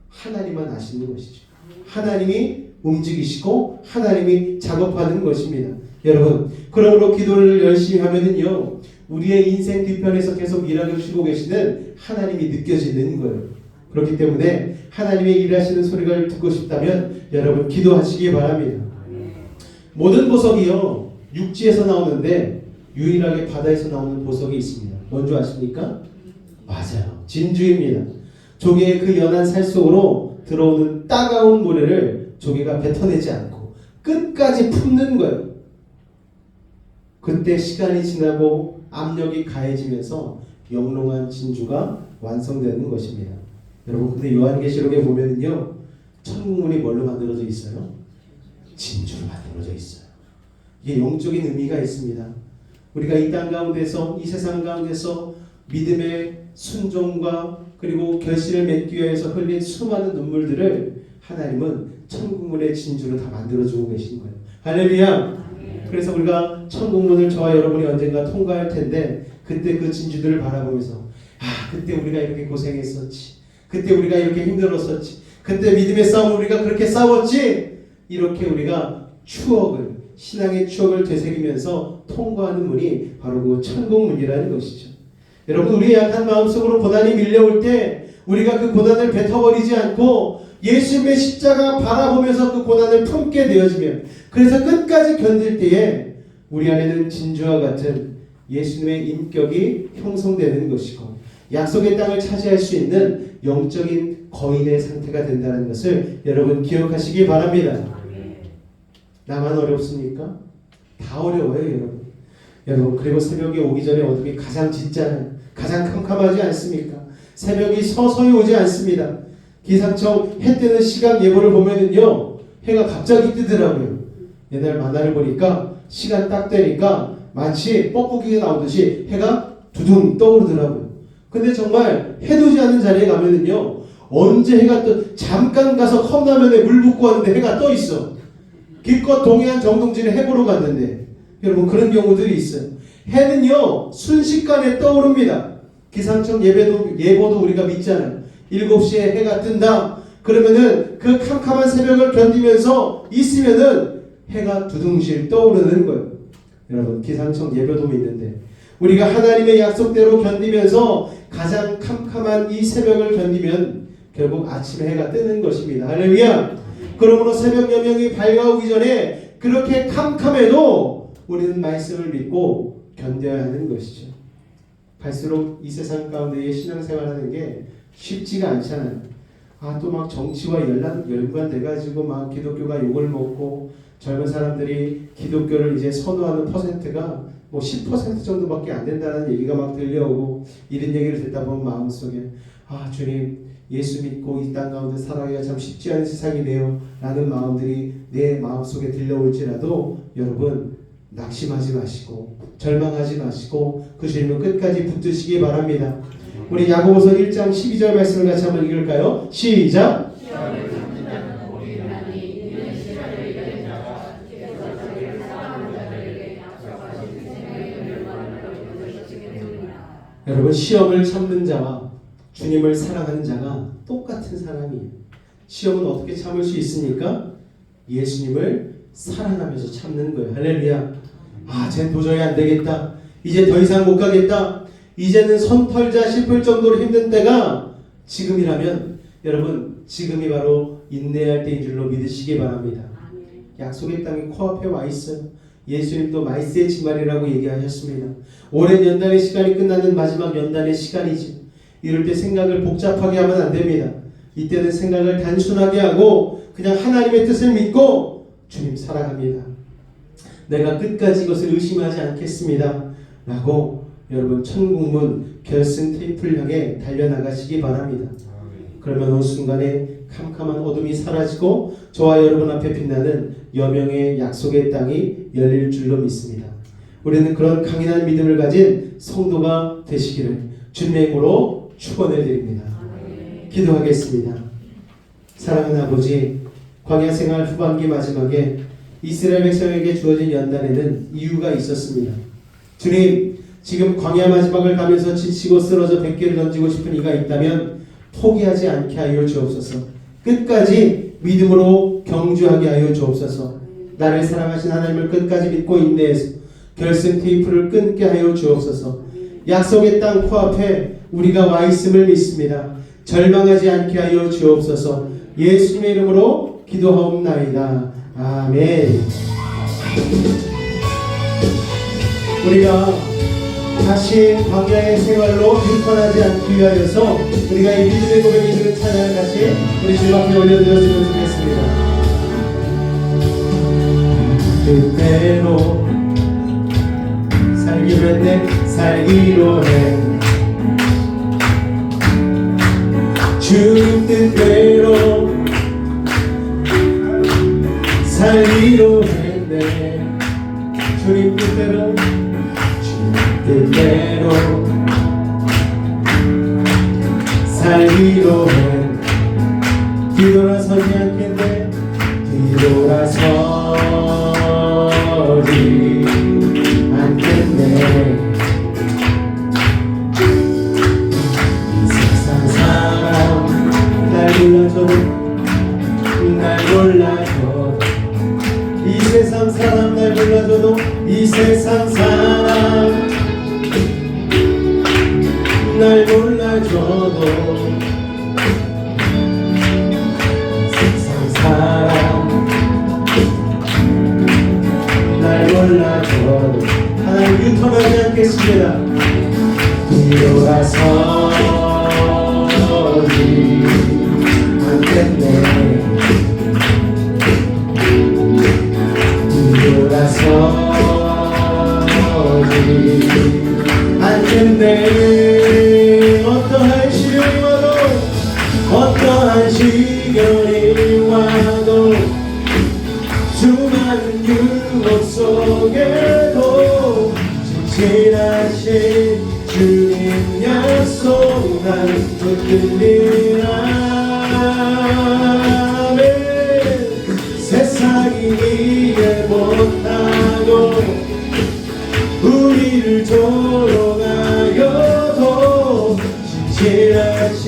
하나님만 아시는 것이죠. 하나님이 움직이시고 하나님이 작업하는 것입니다. 여러분 그러므로 기도를 열심히 하면은요 우리의 인생 뒤편에서 계속 일하고 쉬고 계시는 하나님이 느껴지는 거예요. 그렇기 때문에 하나님의 일하시는 소리를 듣고 싶다면 여러분 기도하시기 바랍니다. 모든 보석이요 육지에서 나오는데 유일하게 바다에서 나오는 보석이 있습니다. 뭔지 아십니까? 맞아요. 진주입니다. 조개의 그 연한 살 속으로 들어오는 따가운 모래를 조개가 뱉어내지 않고 끝까지 품는 거예요. 그때 시간이 지나고 압력이 가해지면서 영롱한 진주가 완성되는 것입니다. 여러분 근데 요한계시록에 보면은요 천국문이 뭘로 만들어져 있어요? 진주로 만들어져 있어요. 이게 영적인 의미가 있습니다. 우리가 이 땅 가운데서 이 세상 가운데서 믿음의 순종과 그리고 결실을 맺기 위해서 흘린 수많은 눈물들을 하나님은 천국문의 진주로 다 만들어주고 계신 거예요. 할렐루야. 그래서 우리가 천국문을 저와 여러분이 언젠가 통과할 텐데 그때 그 진주들을 바라보면서 그때 우리가 이렇게 고생했었지. 그때 우리가 이렇게 힘들었었지. 그때 믿음의 싸움을 우리가 그렇게 싸웠지. 이렇게 우리가 추억을 신앙의 추억을 되새기면서 통과하는 문이 바로 그 천국문이라는 것이죠. 여러분 우리의 약한 마음속으로 고난이 밀려올 때 우리가 그 고난을 뱉어버리지 않고 예수님의 십자가 바라보면서 그 고난을 품게 되어지면 그래서 끝까지 견딜 때에 우리 안에는 진주와 같은 예수님의 인격이 형성되는 것이고 약속의 땅을 차지할 수 있는 영적인 거인의 상태가 된다는 것을 여러분 기억하시기 바랍니다. 나만 어렵습니까? 다 어려워요 여러분. 여러분 그리고 새벽에 오기 전에 어둠이 가장 짙잖아요. 가장 캄캄하지 않습니까? 새벽이 서서히 오지 않습니다. 기상청 해 뜨는 시간 예보를 보면은요 해가 갑자기 뜨더라고요. 옛날 만화를 보니까 시간 딱 되니까 마치 뻐꾸기가 나오듯이 해가 두둥 떠오르더라고요. 근데 정말 해도 지 않는 자리에 가면은요 언제 해가 잠깐 가서 컵라면에 물 붓고 왔는데 해가 떠 있어. 기껏 동해안 정동진에 해 보러 갔는데 여러분 그런 경우들이 있어요. 해는요 순식간에 떠오릅니다. 기상청 예보도 우리가 믿잖아요. 7시에 해가 뜬다. 그러면은 그 캄캄한 새벽을 견디면서 있으면은 해가 두둥실 떠오르는 거예요. 여러분 기상청 예보도 믿는데 우리가 하나님의 약속대로 견디면서 가장 캄캄한 이 새벽을 견디면 결국 아침에 해가 뜨는 것입니다. 할렐루야. 그러므로 새벽 여명이 밝아오기 전에 그렇게 캄캄해도 우리는 말씀을 믿고 견뎌야 하는 것이죠. 갈수록 이 세상 가운데에 신앙생활하는 게 쉽지가 않잖아요. 또 막 정치와 연관돼가지고 막 기독교가 욕을 먹고 젊은 사람들이 기독교를 이제 선호하는 퍼센트가 뭐 10% 정도밖에 안 된다는 얘기가 막 들려오고 이런 얘기를 듣다 보면 마음속에 주님 예수 믿고 이 땅 가운데 살아가기가 참 쉽지 않은 세상이네요 라는 마음들이 내 마음속에 들려올지라도 여러분 낙심하지 마시고 절망하지 마시고 그 주님을 끝까지 붙드시기 바랍니다. 우리 야고보서 1장 12절 말씀을 같이 한번 읽을까요? 시작! 여러분 시험을 참는 자와 주님을 사랑하는 자가 똑같은 사람이에요. 시험은 어떻게 참을 수 있습니까? 예수님을 사랑하면서 참는 거예요. 할렐루야. 쟤 도저히 안 되겠다. 이제 더 이상 못 가겠다. 이제는 손 털자 싶을 정도로 힘든 때가 지금이라면 여러분 지금이 바로 인내할 때인 줄로 믿으시기 바랍니다. 약속의 땅이 코앞에 와 있어요. 예수님도 말세의 지말이라고 얘기하셨습니다. 오랜 연단의 시간이 끝나는 마지막 연단의 시간이지. 이럴 때 생각을 복잡하게 하면 안 됩니다. 이때는 생각을 단순하게 하고 그냥 하나님의 뜻을 믿고 주님 살아갑니다. 내가 끝까지 이것을 의심하지 않겠습니다. 라고 여러분 천국문 결승 테이프를 향해 달려나가시기 바랍니다. 그러면 어느 순간에 캄캄한 어둠이 사라지고 저와 여러분 앞에 빛나는 여명의 약속의 땅이 열릴 줄로 믿습니다. 우리는 그런 강인한 믿음을 가진 성도가 되시기를 주님의 이름으로 축원해 드립니다. 기도하겠습니다. 사랑하는 아버지, 광야 생활 후반기 마지막에 이스라엘 백성에게 주어진 연단에는 이유가 있었습니다. 주님, 지금 광야 마지막을 가면서 지치고 쓰러져 뱃길을 던지고 싶은 이가 있다면 포기하지 않게 하여 주옵소서. 끝까지 믿음으로 경주하게 하여 주옵소서. 나를 사랑하신 하나님을 끝까지 믿고 인내해서 결승 테이프를 끊게 하여 주옵소서. 약속의 땅 코앞에 우리가 와 있음을 믿습니다. 절망하지 않게 하여 주옵소서. 예수님의 이름으로 기도하옵나이다. 아멘. 우리가 다시 광야의 생활로 유턴하지 않기 위하여서 우리가 이 믿음의 고백이 있는 찬양을 같이 우리 주님 앞에 올려드렸으면 좋겠습니다. 뜻대로 살기로 했네, 살기로 해. 주님 뜻대로 살기로 했네. 주님 뜻대로, 주님 뜻대로 살기로 해. 뒤돌아서지 않겠네, 뒤돌아서지 않겠네. 이 세상 사람 날 몰라줘도, 날 몰라줘도, 이 세상 사람 날 몰라줘도, 이 세상 사람 날 몰라줘도, 이 세상 사람 날 몰라줘도 하나님 유턴하지 않겠습니다. 뒤돌아서지 않겠네. 뒤돌아서지 않겠네. 어떠한 시련이 와도, 어떠한 시련이 와도, 수많은 유혹 속에도 진실하신 주님 약속 난 붙들리라. 세상이 이해 못하고 우리를 조롱하여도 진실하신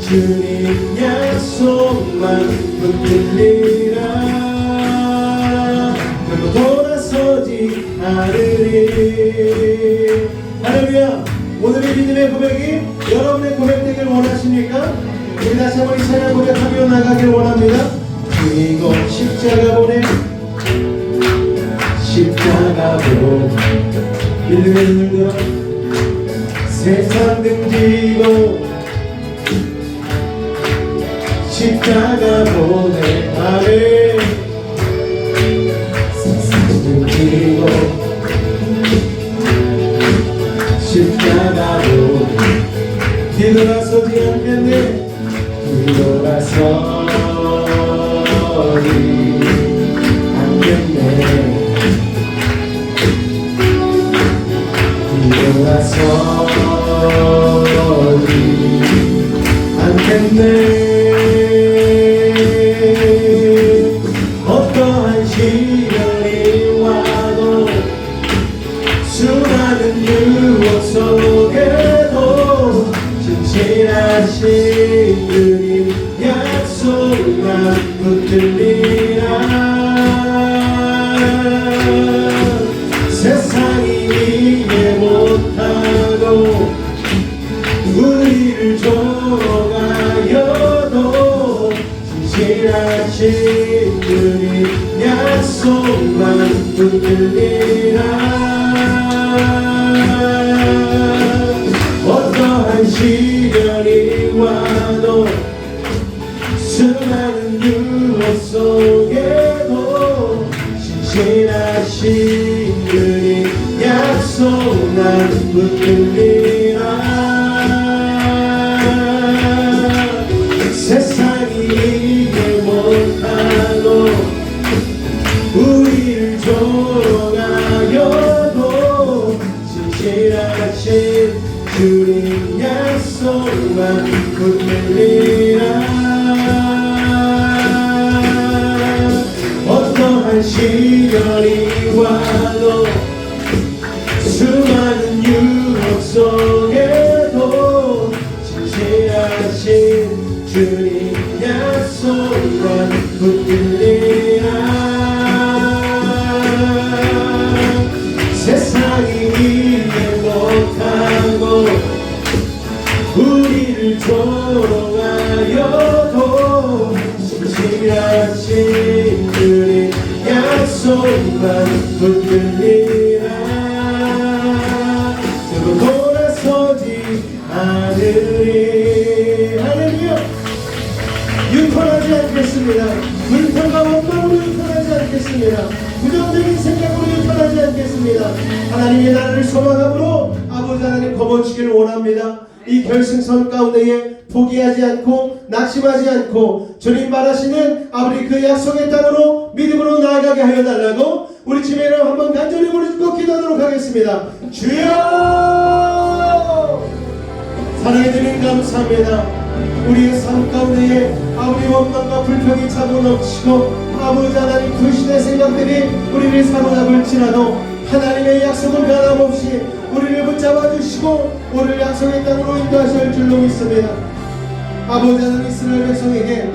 주님 약속만 붙들리라. 그리고 돌아서지 않으리. 할렐루야. 오늘의 믿음의 고백이 여러분의 고백되길 원하십니까? 우리 다시 한번 이 찬양 고백하며 나가길 원합니다. 그리고 십자가 보내, 십자가 보내, 믿음의 눈을 들어 세상 등지고 십자가 보내. 아멘. 세상 등지고 십자가 보내. 뒤돌아서지 않겠네, 뒤돌아서지 않겠네. 뒤돌아서지 않겠네. 붙들리라. 어떠한 시련이 와도 수많은 유혹 속에도 신실하신 그의 약속 난 붙들리라. 세상이 이해 못하고 우리를 조롱하여도 신실하신 주님 약속만 붙들리라. 어떠한 시련이 와도 수많은 유혹 속에도 신실하신 주님 약속만 붙들리라. 세상이 이해 못하고 우리를 조롱하여도 신실하신 주님 약속만 붙들리라. 그리고 돌아서지 않으리. 할렐루야. 유턴하지 않겠습니다. 불평과 원망으로 유턴하지 않겠습니다. 부정적인 생각으로 유턴하지 않겠습니다. 하나님의 나라를 소망함으로 아버지 하나님 거머쥐기를 원합니다. 이 결승선 가운데에 포기하지 않고 낙심하지 않고 주님 말하시는 아버지 그 약속의 땅으로 믿음으로 나아가게 하여 달라고 우리 주님을 한번 간절히 부르짖고 기도하도록 하겠습니다. 주여 사랑해 주님 감사합니다. 우리의 삶 가운데에 아버지 원망과 불평이 차고 넘치고 아버지 하나님 불신의 생각들이 우리를 사로잡을지라도 하나님의 약속은 변함없이 우리를 붙잡아 주시고 오늘 약속의 땅으로 인도하실 줄로 믿습니다. 아버지 하나님 이스라엘 백성에게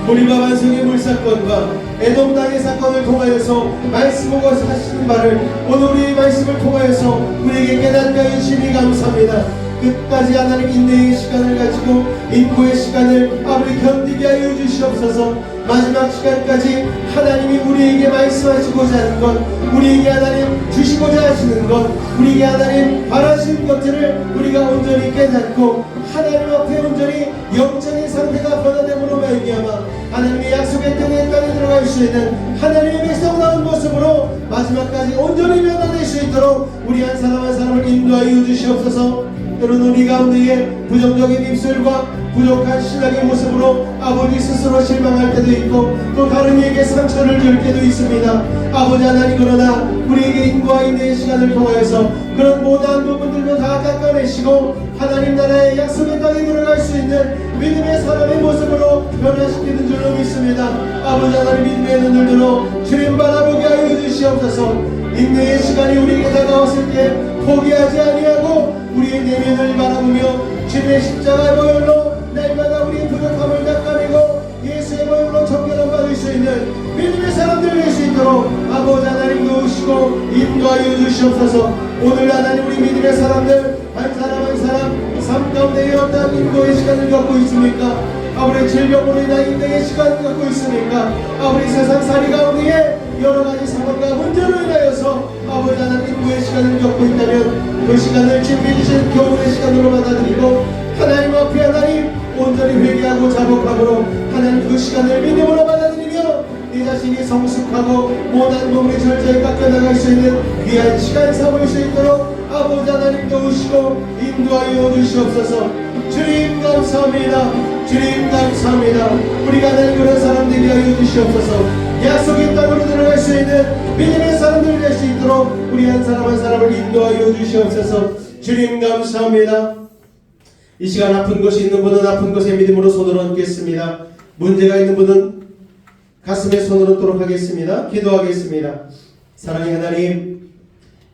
무리바 반성의 물사건과 에돔 땅의 사건을 통하여서 말씀하고 하시는 바를 오늘 우리의 말씀을 통하여서 우리에게 깨닫게 해주시니 감사합니다. 끝까지 하나님 인내의 시간을 가지고 인고의 시간을 아버지 견디게 하여 주시옵소서. 마지막 시간까지 하나님이 우리에게 말씀하시고자 하는 것, 우리에게 하나님 주시고자 하시는 것, 우리에게 하나님 바라시는 것들을 우리가 온전히 깨닫고 하나님 앞에 온전히 영적인 상태가 변화됨으로 말미암아 하나님의 약속의 땅에 들어갈 수 있는 하나님의 백성다운 모습으로 마지막까지 온전히 변화될 수 있도록 우리 한 사람 한 사람을 인도하여 주시옵소서. 때로는 우리 가운데에 부정적인 입술과 부족한 신앙의 모습으로 아버지 스스로 실망할 때도 있고 또 다른 이에게 상처를 줄 때도 있습니다. 아버지 하나님 그러나 우리에게 인고와 인내의 시간을 통하여서 그런 모든 부분들도 다 깎아내시고 하나님 나라의 약속의 땅에 들어갈 수 있는 믿음의 사람의 모습으로 변화시키는 줄로 믿습니다. 아버지 하나님 믿음의 눈을 들어 주님 바라보게 하여 주시옵소서. 인내의 시간이 우리에게 다가왔을 때 포기하지 아니하고 우리의 내면을 바라보며 주님의 십자가의 보혈로 날마다 우리의 부족함을 닦아내고 예수의 보혈로 정결함 받을 수 있는 믿음의 사람들 될 수 있도록 아버지 하나님 도우시고 인도하여 주시옵소서. 오늘 하나님 우리 믿음의 사람들 한 사람 한 사람 삶 가운데 어떠한 인도의 시간을 갖고 있습니까? 아버지 질병으로 인한 인내의 시간을 갖고 있습니까? 아버지 세상살이 가운데에 여러가지 상황과 문제로 인하여서 아버지 하나님 인도의 시간을 겪고 있다면 그 시간을 준비해주신 교훈의 시간으로 받아들이고 하나님 앞에 하나님 온전히 회개하고 자복함으로 하나님 그 시간을 믿음으로 받아들이며 네 자신이 성숙하고 모든 몸이 철저히 깎여나갈 수 있는 귀한 시간 삼을 수 있도록 아버지 하나님 도우시고 인도하여 주시옵소서. 주님 감사합니다. 주님 감사합니다. 우리가 하나님 그런 사람들이 하여 주시옵소서. 약속의 땅으로 들어갈 수 있는 믿음의 사람들 될 수 있도록 우리 한 사람 한 사람을 인도하여 주시옵소서. 주님 감사합니다. 이 시간 아픈 곳이 있는 분은 아픈 곳에 믿음으로 손을 얹겠습니다. 문제가 있는 분은 가슴에 손을 얹도록 하겠습니다. 기도하겠습니다. 사랑의 하나님,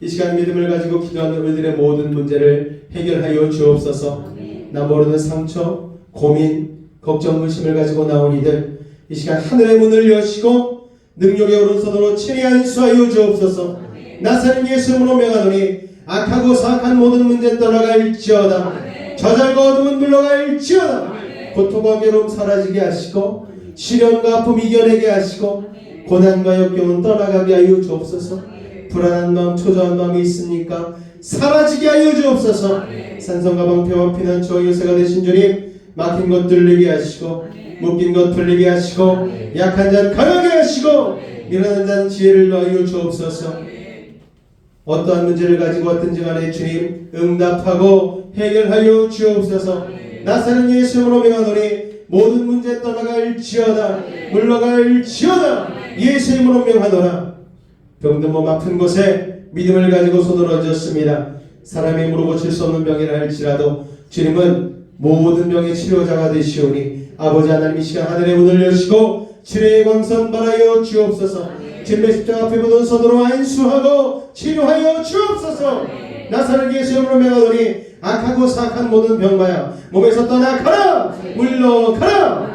이 시간 믿음을 가지고 기도하는 우리들의 모든 문제를 해결하여 주옵소서. 나 모르는 상처, 고민, 걱정, 의심을 가지고 나온 이들 이 시간 하늘의 문을 여시고 능력의 오른손으로 친히 안수하여 주옵소서. 나사렛 예수 이름으로 명하노니 악하고 사악한 모든 문제 떠나갈지어다. 저절과 어둠은 물러갈지어다. 고통과 괴로움 사라지게 하시고 시련과 아픔 이겨내게 하시고 고난과 역경은 떠나가게 하여 주옵소서. 불안한 마음, 초조한 마음이 있습니까? 사라지게 하여 주옵소서. 산성과 방패와 피난처와 요새가 되신 주님, 막힌 것 뚫리게 하시고 묶인 것 풀리게 하시고 약한 자는 강하게 하시고 일어나는 자는 지혜를 더하여 주옵소서. 어떠한 문제를 가지고 왔든지 간에 주님 응답하고 해결하여 주옵소서. 나사렛 예수 이름으로 명하노니 모든 문제 떠나갈지어다, 물러갈지어다. 예수 이름으로 명하노라. 병든 몸 아픈 곳에 믿음을 가지고 손을 얹었습니다. 사람의 힘으로 고칠 수 없는 병이라 할지라도 주님은 모든 병의 치료자가 되시오니 아버지 하나님 이 시간 하늘의 문을 여시고 치료의 광선 발하여 주옵소서. 진매 십자가 앞에 묻은 손으로 안수하고 치료하여 주옵소서. 나사렛 예수 이름으로 명하노니 악하고 사악한 모든 병마야 몸에서 떠나가라, 물러가라.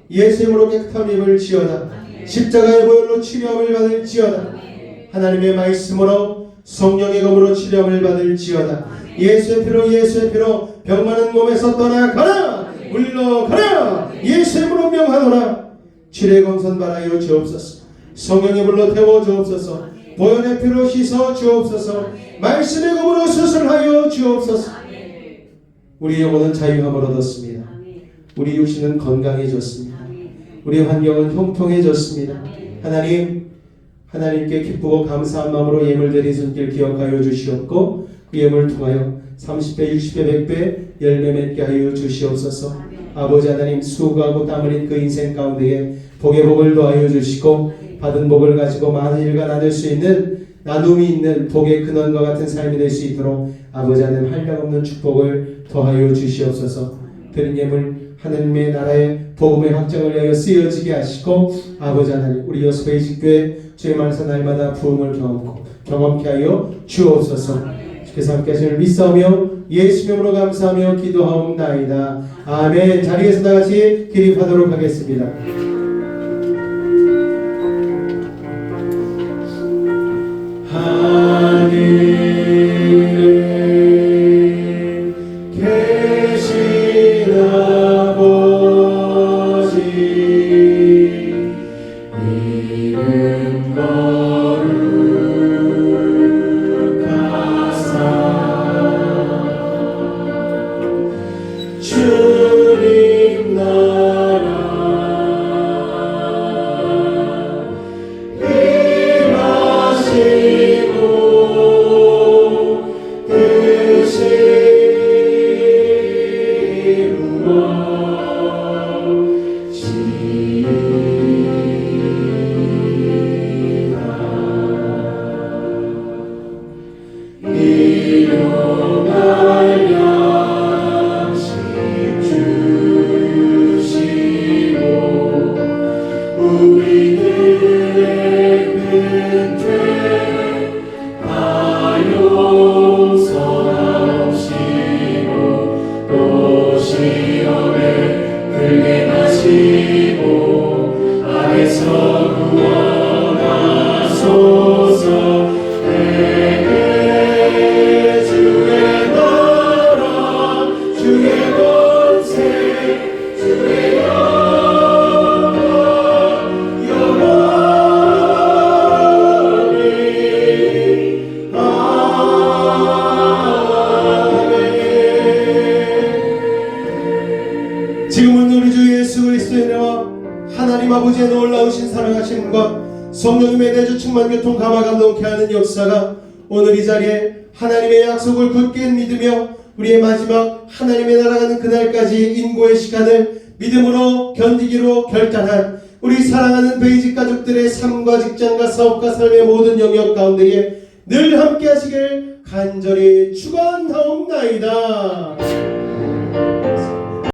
예수 이름으로 깨끗한 입을 지어다. 십자가의 보혈로 치료함을 받을지어다. 하나님의 말씀으로 성령의 검으로 치료함을 받을지어다. 예수의 피로 병 많은 몸에서 떠나가라, 물러가라. 예수 이름으로 명하노라. 치료의 검선 발하여 주옵소서. 성령의 불로 태워 주옵소서. 보혈의 피로 씻어 주옵소서. 말씀의 검으로 수술하여 주옵소서. 우리 영혼은 자유함을 얻었습니다. 우리 육신은 건강해졌습니다. 우리 환경은 형통해졌습니다. 하나님께 기쁘고 감사한 마음으로 예물 드린 손길 기억하여 주시옵고 그 예물을 통하여 30배, 60배, 100배 열매 맺게 하여 주시옵소서. 아버지 하나님, 수고하고 땀 흘린 그 인생 가운데에 복의 복을 더하여 주시고 받은 복을 가지고 많은 일과 나눌 수 있는 나눔이 있는 복의 근원과 같은 삶이 될 수 있도록 아버지 하나님 한량없는 축복을 더하여 주시옵소서. 드린 예물 하나님의 나라의 복음의 확장을 위하여 쓰여지게 하시고 아버지 하나님 우리 여수베이 집교회 주의 말씀 날마다 부흥을 경험케 하여 주옵소서. 주께서 함께 하심을 믿사오며 예수 이름으로 감사하며 기도하옵나이다. 아멘. 자리에서 다같이 기립하도록 하겠습니다. 하늘에 계신 아버지 이름 거룩하사 주님 나라 지금은 우리 주 예수 그리스도의 은혜와 하나님 아버지의 놀라우신 사랑하심과 성령님의 내주 충만 교통 감화 감동케 하는 역사가 오늘 이 자리에 하나님의 약속을 굳게 믿으며 우리의 마지막 하나님의 날아가는 그날까지 인고의 시간을 믿음으로 견디기로 결단한 우리 사랑하는 베이직 가족들의 삶과 직장과 사업과 삶의 모든 영역 가운데에 늘 함께 하시길 간절히 축원하옵나이다.